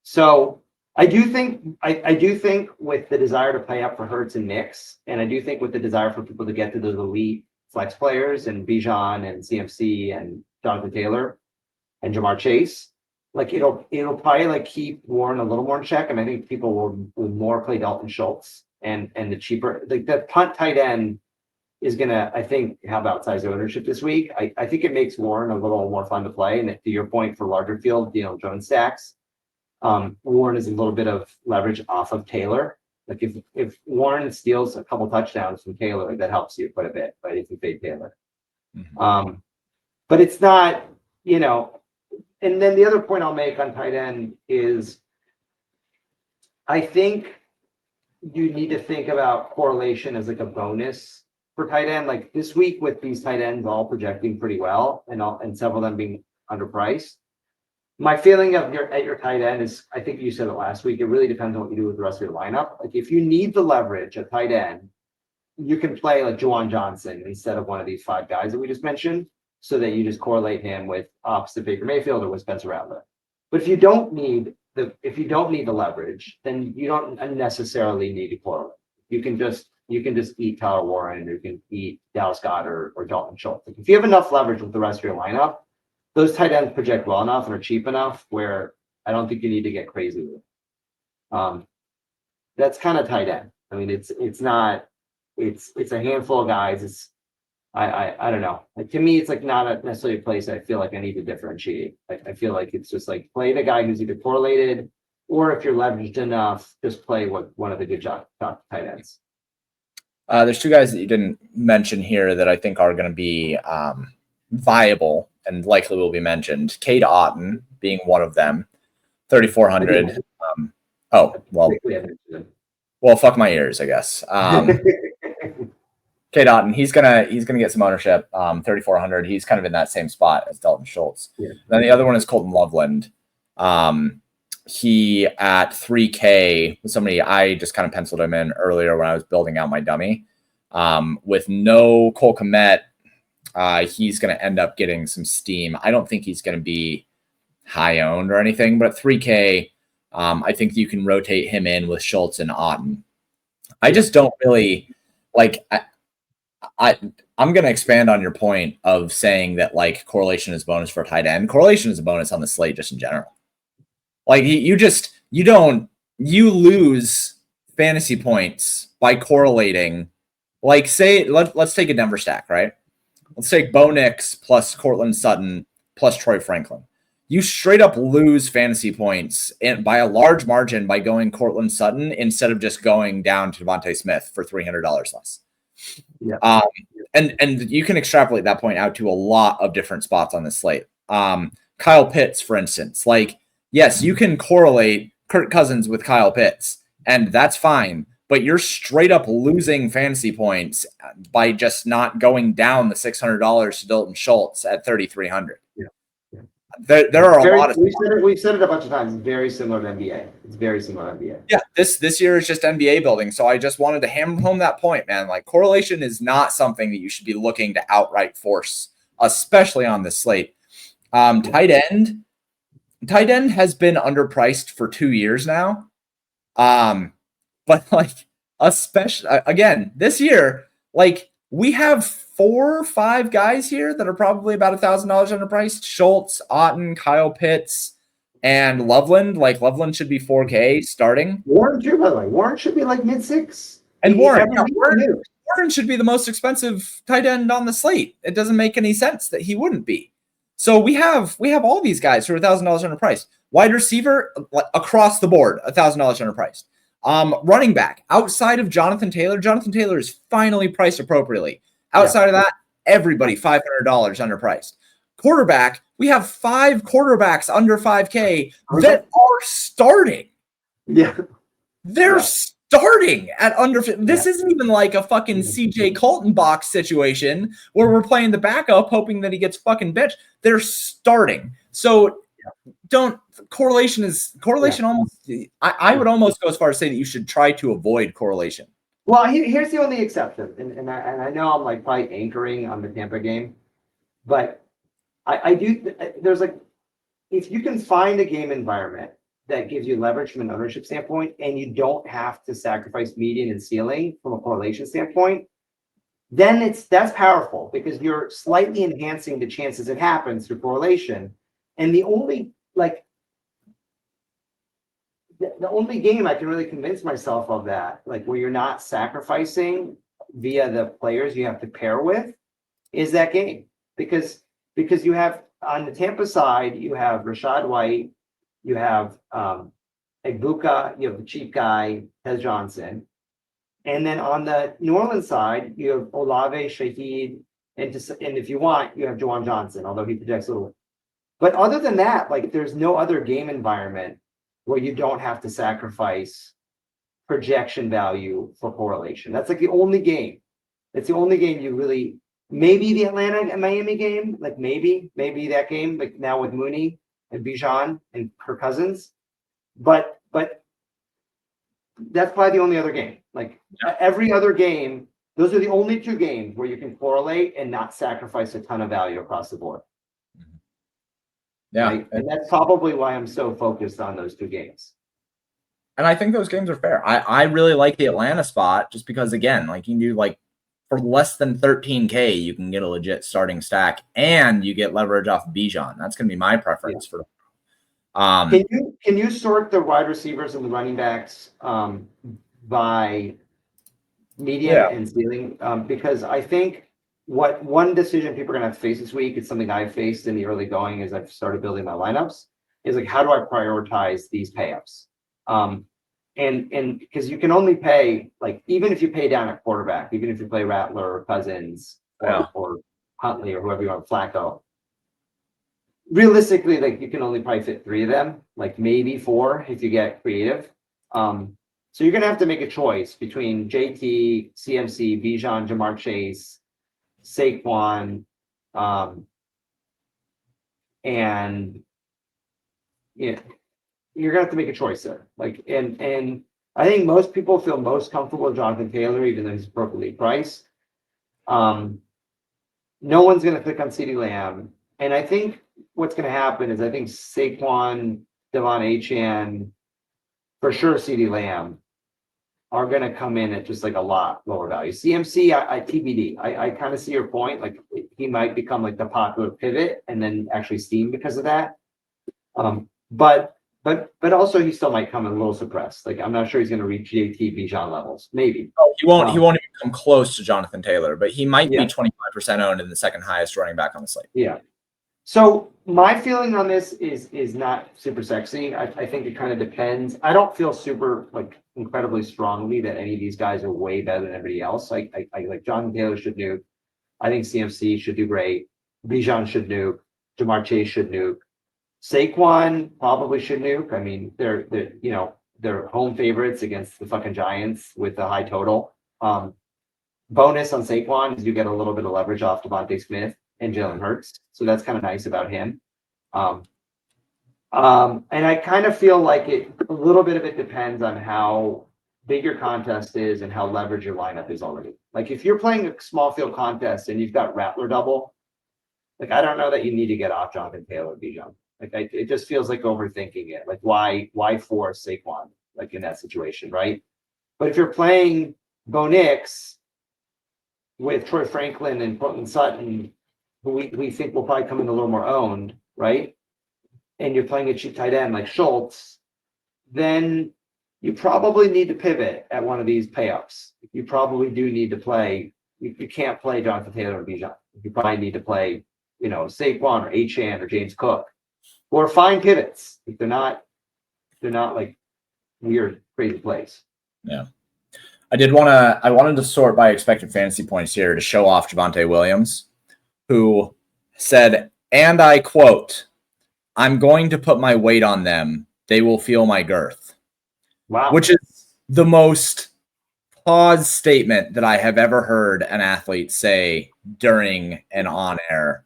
So I do think with the desire to play up for Hurts and Knicks, and I do think with the desire for people to get to those elite flex players and Bijan and CMC and Jonathan Taylor and Jamar Chase, like it'll probably like keep Warren a little more in check. And I think people will more play Dalton Schultz and the cheaper, like the punt tight end is gonna, I think, have outsized ownership this week. I think it makes Warren a little more fun to play. And to your point for larger field, Jones stacks. Warren is a little bit of leverage off of Taylor. Like if Warren steals a couple touchdowns from Taylor, that helps you quite a bit, right? If you fade Taylor. Mm-hmm. But it's not, and then the other point I'll make on tight end is I think you need to think about correlation as like a bonus for tight end. Like this week with these tight ends all projecting pretty well and several of them being underpriced. My feeling at your tight end is, I think you said it last week, it really depends on what you do with the rest of your lineup. Like if you need the leverage at tight end, you can play like Juwan Johnson instead of one of these 5 guys that we just mentioned, so that you just correlate him with opposite Baker Mayfield or with Spencer Rattler. But if you don't need the leverage, then you don't necessarily need to correlate. You can just eat Tyler Warren, or you can eat Dallas Goedert or Dalton Schultz. Like if you have enough leverage with the rest of your lineup, those tight ends project well enough and are cheap enough where I don't think you need to get crazy with it. That's kind of tight end. I mean, it's a handful of guys. I don't know. Like, to me, it's like not necessarily a place I feel like I need to differentiate. I feel like it's just like play the guy who's either correlated, or if you're leveraged enough, just play one of the good top tight ends. There's 2 guys that you didn't mention here that I think are going to be viable and likely will be mentioned. Cade Otten being one of them, 3,400. Well, fuck my ears, I guess. Cade Otten, he's gonna get some ownership. 3,400. He's kind of in that same spot as Dalton Schultz. Yeah. Then the other one is Colton Loveland. He at 3K was somebody I just kind of penciled him in earlier when I was building out my dummy. With no Cole Kmet, he's going to end up getting some steam. I don't think he's going to be high owned or anything, but at 3K, I think you can rotate him in with Schultz and Otten. I just don't really like. I'm going to expand on your point of saying that like correlation is bonus for tight end. Correlation is a bonus on the slate just in general. Like you lose fantasy points by correlating. Like say let's take a Denver stack, right? Let's take Bo Nix plus Cortland Sutton plus Troy Franklin. You straight up lose fantasy points by a large margin by going Cortland Sutton instead of just going down to Devontae Smith for $300 less. Yeah. And you can extrapolate that point out to a lot of different spots on this slate. Kyle Pitts, for instance, like, yes, you can correlate Kirk Cousins with Kyle Pitts, and that's fine, but you're straight up losing fantasy points by just not going down the $600 to Dalton Schultz at 3,300. Yeah. There are a lot of. We've said it a bunch of times. It's very similar to NBA. It's very similar to NBA. Yeah, this year is just NBA building. So I just wanted to hammer home that point, man. Like correlation is not something that you should be looking to outright force, especially on this slate. Tight end has been underpriced for 2 years now. But like especially again this year, like we have 4 or 5 guys here that are probably about $1,000 underpriced. Schultz, Otten, Kyle Pitts, and Loveland. Like Loveland should be 4K starting. Warren too, by the way. Warren should be like mid-6. And Warren should be the most expensive tight end on the slate. It doesn't make any sense that he wouldn't be. So we have all these guys who are $1,000 underpriced. Wide receiver, across the board, $1,000 underpriced. Running back, outside of Jonathan Taylor is finally priced appropriately. Outside of that, everybody $500 underpriced. Quarterback, we have 5 quarterbacks under 5K that are starting. Yeah. They're starting at under. This isn't even like a fucking CJ Colton box situation where we're playing the backup hoping that he gets fucking benched. They're starting. So correlation almost. I would almost go as far as say that you should try to avoid correlation. Well, here's the only exception, and I know I'm like probably anchoring on the Tampa game, but I do. There's like, if you can find a game environment that gives you leverage from an ownership standpoint, and you don't have to sacrifice median and ceiling from a correlation standpoint, then that's powerful because you're slightly enhancing the chances it happens through correlation. And the only game I can really convince myself of that, like where you're not sacrificing via the players you have to pair with, is that game. Because you have, on the Tampa side, you have Rashad White, you have Egbuka, you have the cheap guy, Hez Johnson. And then on the New Orleans side, you have Olave, Shaheed, and if you want, you have Juwan Johnson, although he projects a little. But other than that, like there's no other game environment where you don't have to sacrifice projection value for correlation. That's like the only game. It's the only game you really, maybe the Atlanta and Miami game, like maybe that game, like now with Mooney and Bijan and Kirk Cousins. But that's probably the only other game. Like every other game, those are the only 2 games where you can correlate and not sacrifice a ton of value across the board. Yeah. Right? And that's probably why I'm so focused on those 2 games. And I think those games are fair. I really like the Atlanta spot just because, again, like you can do like for less than 13K, you can get a legit starting stack and you get leverage off of Bijan. That's going to be my preference for. Can you sort the wide receivers and the running backs by median and ceiling? Because I think one decision people are going to have to face this week, it's something I've faced in the early going as I've started building my lineups, is like, how do I prioritize these payups? And because you can only pay, like, even if you pay down at quarterback, even if you play Rattler or Cousins or Huntley or whoever you want, Flacco, realistically, like you can only probably fit 3 of them, like maybe 4 if you get creative. So you're going to have to make a choice between JT, CMC, Bijan, Jamar Chase, Saquon, and you're gonna have to make a choice there. Like, and I think most people feel most comfortable with Jonathan Taylor, even though he's appropriately priced. No one's gonna click on CeeDee Lamb, and I think what's gonna happen is I think Saquon, Devon Achane, for sure CeeDee Lamb are gonna come in at just like a lot lower value. CMC, I TBD. I kind of see your point. Like he might become like the popular pivot and then actually steam because of that. But also he still might come in a little suppressed. Like I'm not sure he's going to reach JT Bijan levels. Maybe. Oh, he won't even come close to Jonathan Taylor, but he might be 25% owned in the second highest running back on the slate. Yeah. So my feeling on this is not super sexy. I think it kind of depends. I don't feel super like incredibly strongly that any of these guys are way better than everybody else. I like Jonathan Taylor should nuke. I think CMC should do great. Bijan should nuke. Jamar Chase should nuke. Saquon probably should nuke. I mean, they're home favorites against the fucking Giants with a high total. Bonus on Saquon is you get a little bit of leverage off Devontae Smith and Jalen Hurts, so that's kind of nice about him. And I kind of feel like a little bit of it depends on how big your contest is and how leveraged your lineup is already. Like if you're playing a small field contest and you've got Rattler double, like I don't know that you need to get off Jonathan Taylor or Bijan. Like it just feels like overthinking it. Like why force Saquon like in that situation, right? But if you're playing Bo Nix with Troy Franklin and Portland Sutton, who we think will probably come in a little more owned, right? And you're playing a cheap tight end like Schultz, then you probably need to pivot at one of these payups. You probably do need to play. You can't play Jonathan Taylor or Bijan. You probably need to play, Saquon or Achane or James Cook. or fine pivots. If they're not like weird, crazy plays. Yeah. I wanted to sort by expected fantasy points here to show off Javonte Williams, who said, and I quote, "I'm going to put my weight on them. They will feel my girth." Wow. Which is the most pause statement that I have ever heard an athlete say during an on-air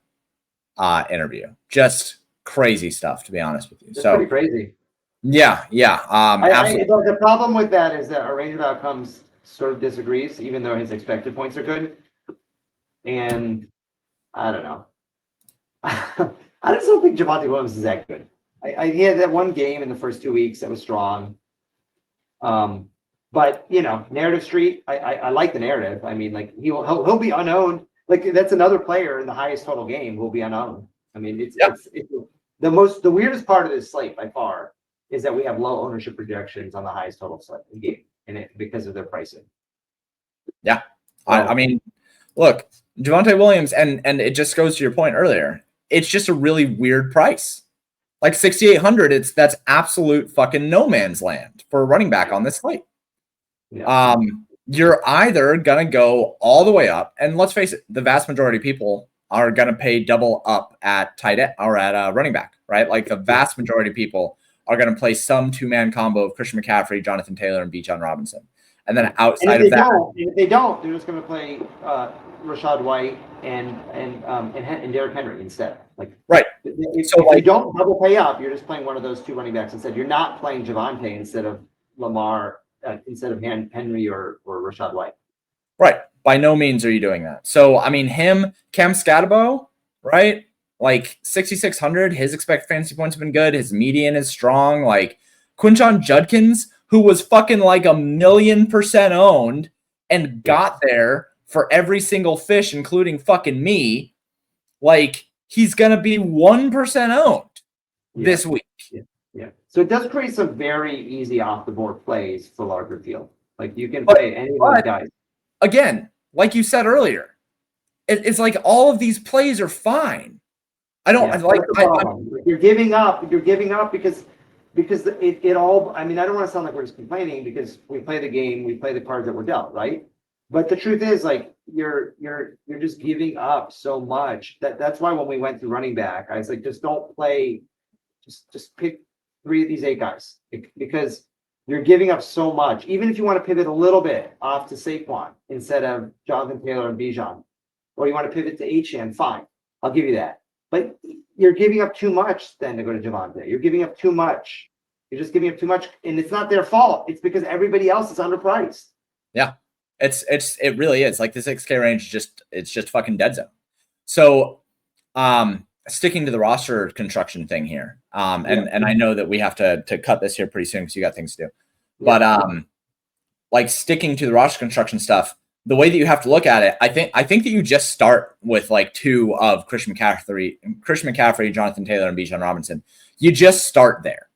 interview. Just crazy stuff, to be honest with you. It's pretty crazy. Yeah. Absolutely. The problem with that is that our range of outcomes sort of disagrees, even though his expected points are good. And I don't know. I just don't think Javonte Williams is that good. He had that one game in the first 2 weeks that was strong. But narrative street, I like the narrative. I mean, like he'll be unowned. Like that's another player in the highest total game will be unowned. I mean, it's the weirdest part of this slate by far is that we have low ownership projections on the highest total slate game, and because of their pricing. Yeah, I mean, look, Javonte Williams, and it just goes to your point earlier. It's just a really weird price. Like 6,800, that's absolute fucking no man's land for a running back on this slate. Yeah. You're either gonna go all the way up, and let's face it, the vast majority of people are gonna pay double up at tight end or at running back, right? Like the vast majority of people are gonna play some two-man combo of Christian McCaffrey, Jonathan Taylor, and Bijan Robinson. And then outside of that, if they don't, they're just gonna play Rashad White and Derrick Henry instead. Like right. If you don't double pay up, you're just playing one of those two running backs instead. You're not playing Javonte instead of Lamar, instead of Henry or Rashad White. Right. By no means are you doing that. So I mean, Cam Scatabo, right? Like 6,600. His expected fantasy points have been good. His median is strong. Like Quinshon Judkins, who was fucking like 1,000,000% owned and got there for every single fish, including fucking me. Like he's gonna be 1% owned this week. Yeah. So it does create some very easy off the board plays for larger field. Like you can play any of those guys. Again, like you said earlier, it's like all of these plays are fine. You're giving up because it all. I mean, I don't want to sound like we're just complaining because we play the game, we play the cards that we're dealt, right? But the truth is, like you're just giving up so much that's why when we went through running back, I was like, just don't play, just pick 3 of these 8 guys because you're giving up so much. Even if you want to pivot a little bit off to Saquon instead of Jonathan Taylor and Bijan, or you want to pivot to Achane, fine, I'll give you that. But you're giving up too much then to go to Javonte. You're giving up too much. You're just giving up too much, and it's not their fault. It's because everybody else is underpriced. Yeah, it really is. Like the 6K range, it's just fucking dead zone. So, sticking to the roster construction thing here, and I know that we have to cut this here pretty soon because you got things to do. But like sticking to the roster construction stuff, the way that you have to look at it, I think that you just start with like 2 of Christian McCaffrey, Jonathan Taylor, and Bijan Robinson. You just start there.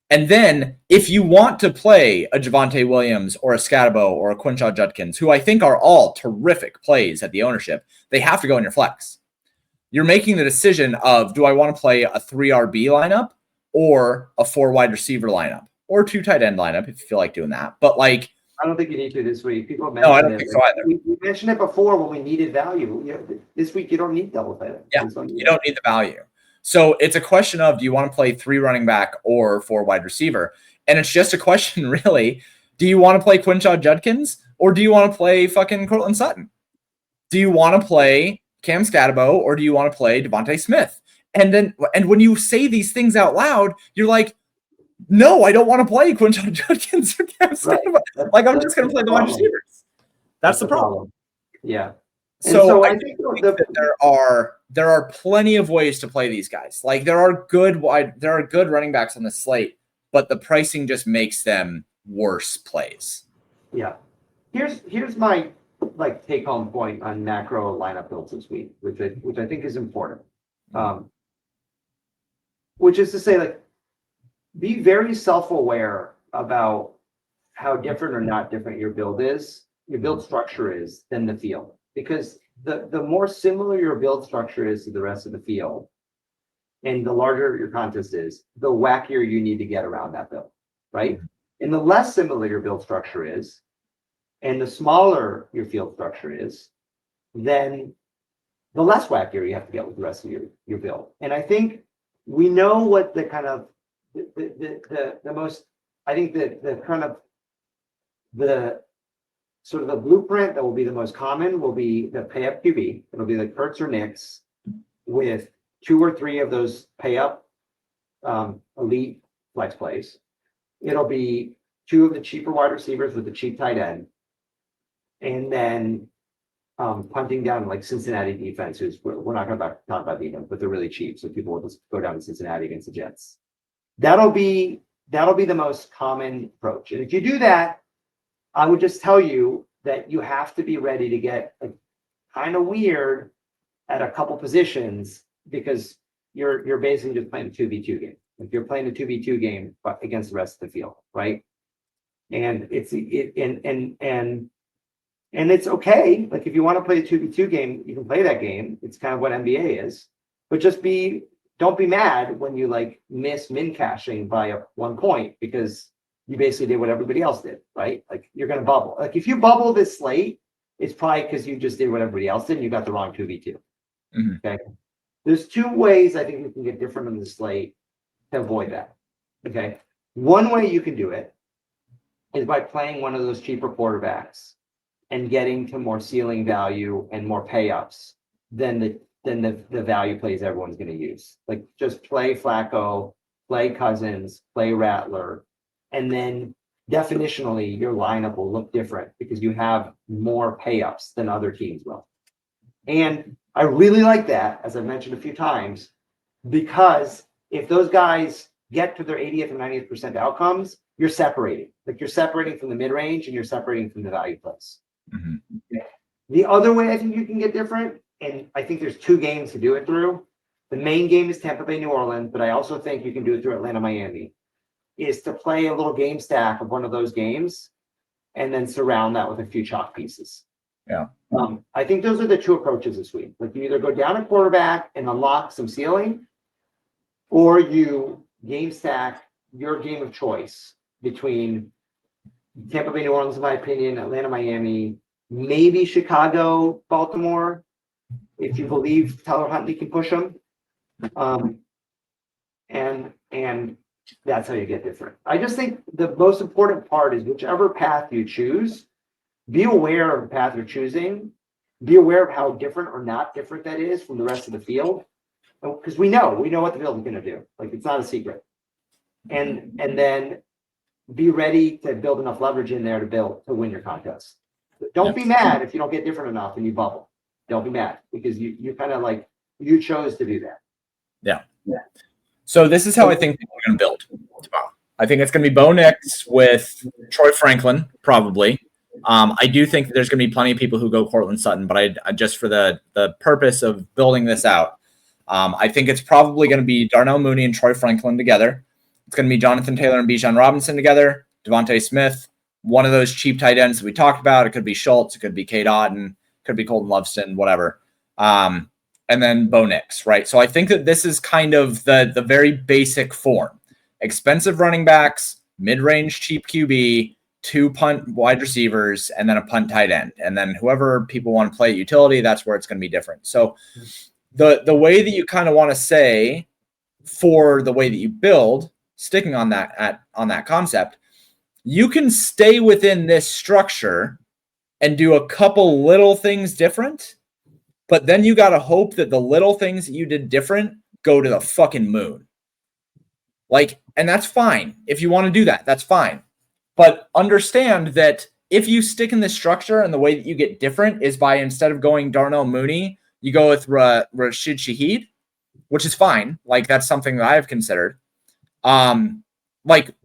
And then if you want to play a Javonte Williams or a Scatabo or a Quinshon Judkins, who I think are all terrific plays at the ownership, they have to go in your flex. You're making the decision of, do I want to play a 3 RB lineup or a 4 wide receiver lineup or 2 tight end lineup if you feel like doing that. But like, I don't think you need to this week. People have mentioned I don't think so either. We mentioned it before when we needed value. This week, you don't need double pay. Yeah, you don't need the value. So it's a question of, do you want to play 3 running back or 4 wide receiver? And it's just a question, really. Do you want to play Quinshon Judkins or do you want to play fucking Courtland Sutton? Do you want to play Cam Scatabo or do you want to play Devontae Smith? And when you say these things out loud, you're like, no, I don't want to play Quinshon Judkins or Cam Scatabo. Like, I'm just going to play the wide receivers. That's the problem. Yeah. So I think that there are plenty of ways to play these guys. Like there are good running backs on the slate, but the pricing just makes them worse plays. Yeah. Here's my like take home point on macro lineup builds this week, which I think is important. Which is to say, like, be very self-aware about how different or not different your build structure is than the field. Because the more similar your build structure is to the rest of the field, and the larger your contest is, the wackier you need to get around that build, right? And the less similar your build structure is, and the smaller your field structure is, then the less wackier you have to get with the rest of your build. And I think we know what the kind of the most, I think the kind of the sort of the blueprint that will be the most common will be the pay up QB. It'll be the Kurtz or Knicks with 2 or 3 of those pay up elite flex plays. It'll be 2 of the cheaper wide receivers with the cheap tight end. And then punting down like Cincinnati defense, we're not going to talk about defense, but they're really cheap. So people will just go down to Cincinnati against the Jets. That'll be the most common approach. And if you do that, I would just tell you that you have to be ready to get kind of weird at a couple positions, because you're basically just playing a 2v2 game. If you're playing a 2v2 game against the rest of the field, right? And it's okay. Like if you want to play a 2v2 game, you can play that game. It's kind of what NBA is. But don't be mad when you like miss min caching by 1 point, because you basically did what everybody else did, right? Like you're going to bubble. Like if you bubble this slate, it's probably because you just did what everybody else did and you got the wrong 2v2. Okay. There's 2 ways I think you can get different on the slate to avoid that. Okay. One way you can do it is by playing one of those cheaper quarterbacks and getting to more ceiling value and more pay-ups than the value plays everyone's going to use. Like just play Flacco, play Cousins, play Rattler, and then definitionally your lineup will look different because you have more pay-ups than other teams will. And I really like that, as I've mentioned a few times, because if those guys get to their 80th and 90th percent outcomes, you're separating. Like you're separating from the mid-range and you're separating from the value plays. Okay. The other way I think you can get different, and I think there's 2 games to do it through. The main game is Tampa Bay, New Orleans, but I also think you can do it through Atlanta, Miami, is to play a little game stack of one of those games and then surround that with a few chalk pieces. Yeah. I think those are the 2 approaches this week. Like you either go down a quarterback and unlock some ceiling, or you game stack your game of choice between Tampa Bay, New Orleans, in my opinion, Atlanta, Miami, maybe Chicago, Baltimore, if you believe Tyler Huntley can push them. And that's how you get different. I just think the most important part is whichever path you choose, be aware of the path you're choosing. Be aware of how different or not different that is from the rest of the field. Because we know what the field is going to do. Like it's not a secret. And then be ready to build enough leverage in there to win your contest. Don't be mad if you don't get different enough and you bubble. Don't be mad because you kind of like you chose to do that. Yeah. So this is how I think people are going to build tomorrow. I think it's going to be Bo Nix with Troy Franklin, probably. I do think that there's going to be plenty of people who go Cortland Sutton, but I just for the purpose of building this out, I think it's probably going to be Darnell Mooney and Troy Franklin together. It's going to be Jonathan Taylor and Bijan Robinson together, Devontae Smith, one of those cheap tight ends that we talked about. It could be Schultz, it could be Cade Otton, it could be Colton Loveston, whatever. And then Bo Nix, right? So I think that this is kind of the very basic form. Expensive running backs, mid-range cheap QB, 2 punt wide receivers, and then a punt tight end. And then whoever people want to play at utility, that's where it's going to be different. So the way that you kind of want to say for the way that you build, sticking on that concept, you can stay within this structure and do a couple little things different, but then you got to hope that the little things that you did different go to the fucking moon. Like, and that's fine. If you want to do that, that's fine. But understand that if you stick in this structure and the way that you get different is by instead of going Darnell Mooney, you go with Rashid Shaheed, which is fine. Like, that's something that I've considered. Like,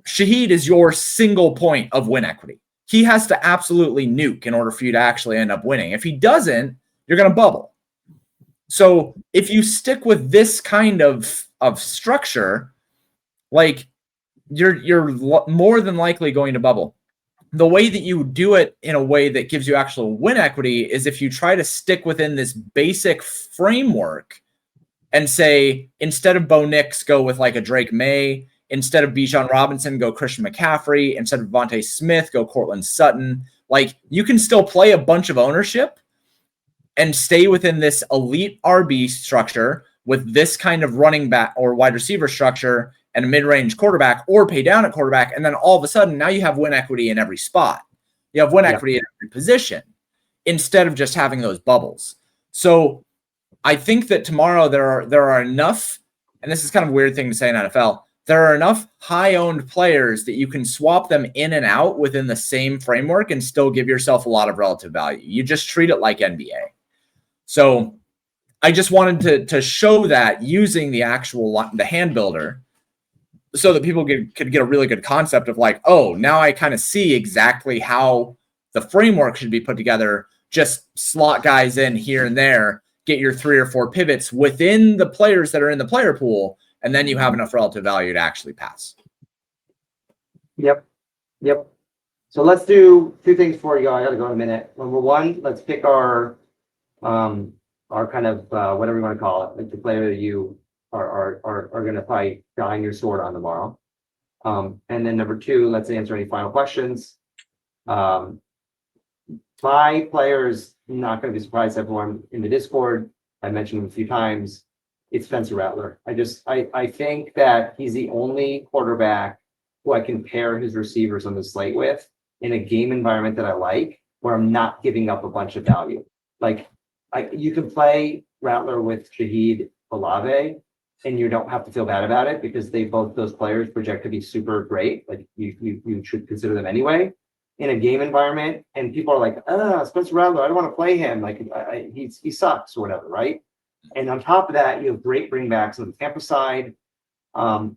Shaheed is your single point of win equity. He has to absolutely nuke in order for you to actually end up winning. If he doesn't, you're going to bubble. So if you stick with this kind of structure, like you're more than likely going to bubble. The way that you do it in a way that gives you actual win equity is if you try to stick within this basic framework and say, instead of Bo Nix, go with like a Drake May. Instead of Bijan Robinson, go Christian McCaffrey. Instead of Devontae Smith, go Cortland Sutton. Like, you can still play a bunch of ownership and stay within this elite RB structure with this kind of running back or wide receiver structure and a mid-range quarterback, or pay down at quarterback. And then all of a sudden, now you have win equity in every spot. You have win equity in every position instead of just having those bubbles. So I think that tomorrow there are enough, and this is kind of a weird thing to say in NFL, there are enough high-owned players that you can swap them in and out within the same framework and still give yourself a lot of relative value. You just treat it like NBA. So I just wanted to show that using the hand builder so that people could get a really good concept of like, oh, now I kind of see exactly how the framework should be put together. Just slot guys in here and there, get your 3 or 4 pivots within the players that are in the player pool, and then you have enough relative value to actually pass. Yep. So let's do 2 things before you go. I got to go in a minute. Number 1, let's pick our kind of whatever you want to call it, like the player that you are going to probably die on your sword on tomorrow. And then number 2, let's answer any final questions. My player is not going to be surprised. Everyone in the Discord, I mentioned him a few times. It's Spencer Rattler. I think that he's the only quarterback who I can pair his receivers on the slate with in a game environment that I like, where I'm not giving up a bunch of value. Like, you can play Rattler with Shaheed Olave, and you don't have to feel bad about it because both those players project to be super great. Like, you should consider them anyway in a game environment. And people are like, Spencer Rattler, I don't want to play him. Like, he sucks or whatever, right? And on top of that, you have great bringbacks on the Tampa side. And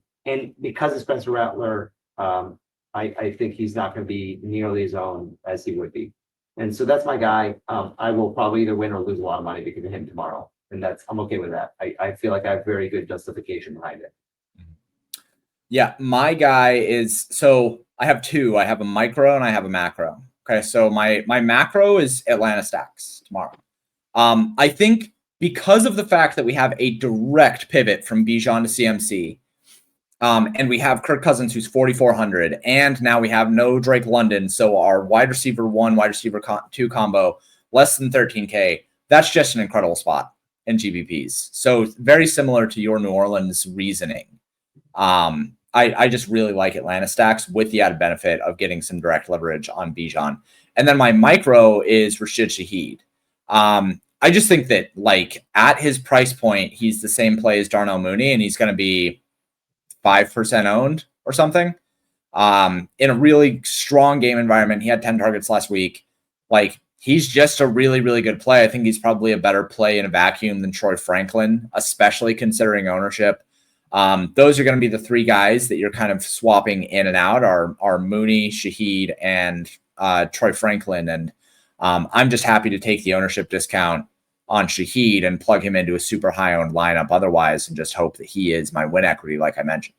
because of Spencer Rattler, I think he's not going to be nearly as owned as he would be. And so that's my guy. I will probably either win or lose a lot of money because of him tomorrow. And I'm okay with that. I feel like I have very good justification behind it. Yeah, my guy is, so I have 2. I have a micro and I have a macro. Okay, so my macro is Atlanta Stacks tomorrow. I think because of the fact that we have a direct pivot from Bijan to CMC, and we have Kirk Cousins, who's 4,400, and now we have no Drake London, so our wide receiver 1, wide receiver 2 combo, less than 13K, that's just an incredible spot in GBPs. So very similar to your New Orleans reasoning. I just really like Atlanta Stacks with the added benefit of getting some direct leverage on Bijan. And then my micro is Rashid Shaheed. I just think that, like, at his price point, he's the same play as Darnell Mooney, and he's going to be 5% owned or something. In a really strong game environment, he had 10 targets last week. Like, he's just a really, really good play. I think he's probably a better play in a vacuum than Troy Franklin, especially considering ownership. Those are going to be the 3 guys that you're kind of swapping in and out are Mooney, Shaheed, and Troy Franklin. And I'm just happy to take the ownership discount on Shaheed and plug him into a super high owned lineup otherwise, and just hope that he is my win equity, like I mentioned.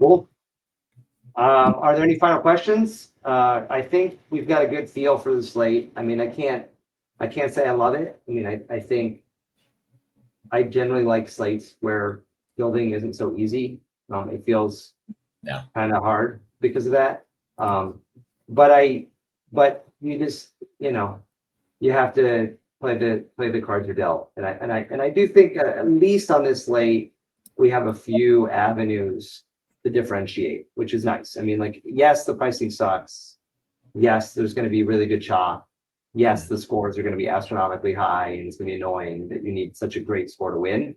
Cool. Are there any final questions? I think we've got a good feel for the slate. I mean, I can't say I love it. I mean, I think I generally like slates where building isn't so easy. It feels kind of hard because of that. But you just, you have to play the cards you're dealt. And I do think at least on this slate, we have a few avenues to differentiate, which is nice. I mean, like, yes, the pricing sucks. Yes, there's going to be really good chalk. Yes, the scores are going to be astronomically high, and it's going to be annoying that you need such a great score to win.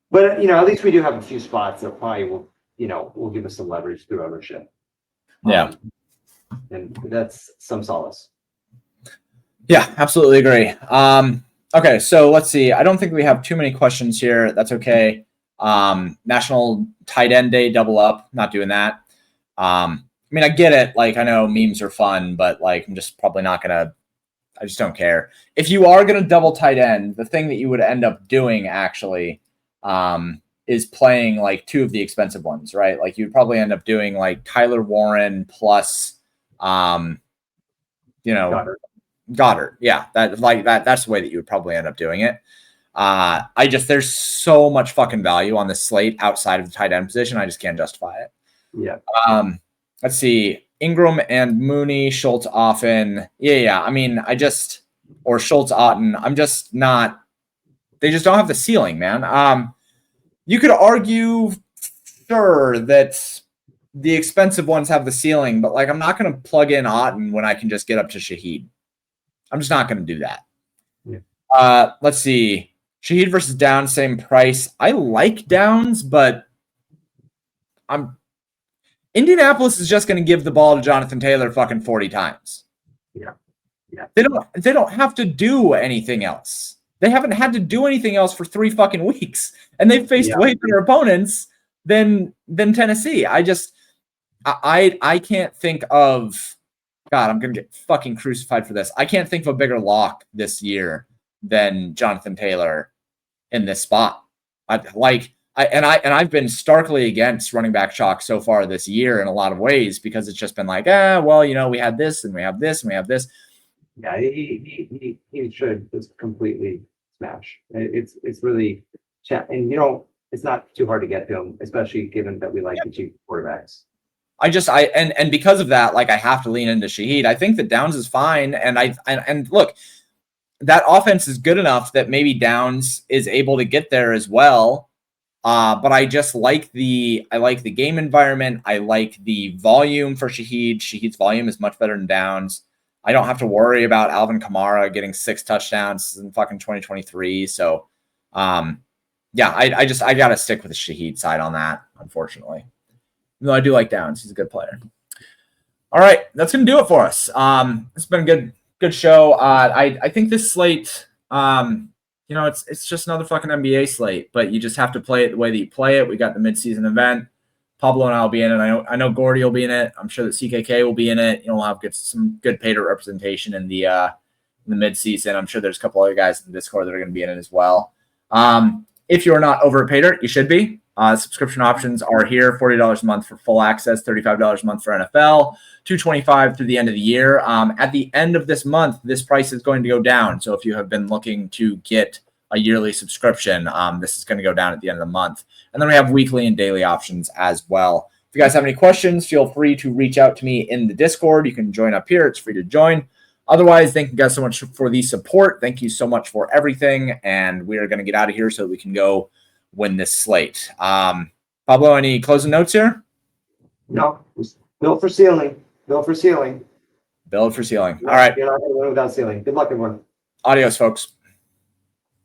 But, at least we do have a few spots that probably will give us some leverage through ownership. Yeah. And that's some solace. Yeah, absolutely agree. Okay, so let's see. I don't think we have too many questions here. That's okay. National tight end day double up. Not doing that. I mean, I get it. Like, I know memes are fun, but like, I'm just probably not gonna. I just don't care. If you are gonna double tight end, the thing that you would end up doing actually, is playing like 2 of the expensive ones, right? Like, you'd probably end up doing like Tyler Warren plus, Goddard. Goddard. Yeah, that's the way that you would probably end up doing it. There's so much fucking value on this slate outside of the tight end position. I just can't justify it. Yeah. Let's see. Ingram and Mooney, Schultz, Offen. Yeah. I mean, or Schultz, Otten. I'm just not. They just don't have the ceiling, man. You could argue, sure, that the expensive ones have the ceiling, but like I'm not going to plug in Otten when I can just get up to Shaheed. I'm just not going to do that. Yeah. Let's see. Shaheed versus Downs, same price. I like Downs, but Indianapolis is just going to give the ball to Jonathan Taylor fucking 40 times. Yeah. They don't have to do anything else. They haven't had to do anything else for 3 fucking weeks, and they've faced way better opponents than Tennessee. I can't think of. God, I'm gonna get fucking crucified for this. I can't think of a bigger lock this year than Jonathan Taylor in this spot. I've been starkly against running back chalk so far this year in a lot of ways because it's just been like, we had this and we have this and we have this. Yeah, he should just completely smash. It's really, and it's not too hard to get to him, especially given that we like the cheap quarterbacks. And because of that, like I have to lean into Shaheed. I think that Downs is fine, and look, that offense is good enough that maybe Downs is able to get there as well. But I just like the game environment. I like the volume for Shaheed. Shaheed's volume is much better than Downs. I don't have to worry about Alvin Kamara getting 6 touchdowns in fucking 2023. So, I got to stick with the Shaheed side on that, unfortunately. No, I do like Downs. He's a good player. All right, that's going to do it for us. It's been a good show. I think this slate, it's just another fucking NBA slate, but you just have to play it the way that you play it. We got the midseason event. Pablo and I will be in it. I know Gordy will be in it. I'm sure that CKK will be in it. We'll have some good Paydirt representation in the midseason. I'm sure there's a couple other guys in the Discord that are going to be in it as well. If you are not over at Paydirt, you should be. Subscription options are here: $40 a month for full access, $35 a month for NFL, $225 through the end of the year. At the end of this month, this price is going to go down. So if you have been looking to get a yearly subscription, this is going to go down at the end of the month. And then we have weekly and daily options as well. If you guys have any questions, feel free to reach out to me in the Discord. You can join up here. It's free to join. Otherwise, thank you guys so much for the support. Thank you so much for everything. And we are going to get out of here so that we can go win this slate. Pablo, any closing notes here? No. Built for ceiling. Build for ceiling. All right. You're not going to win without ceiling. Good luck, everyone. Adios, folks.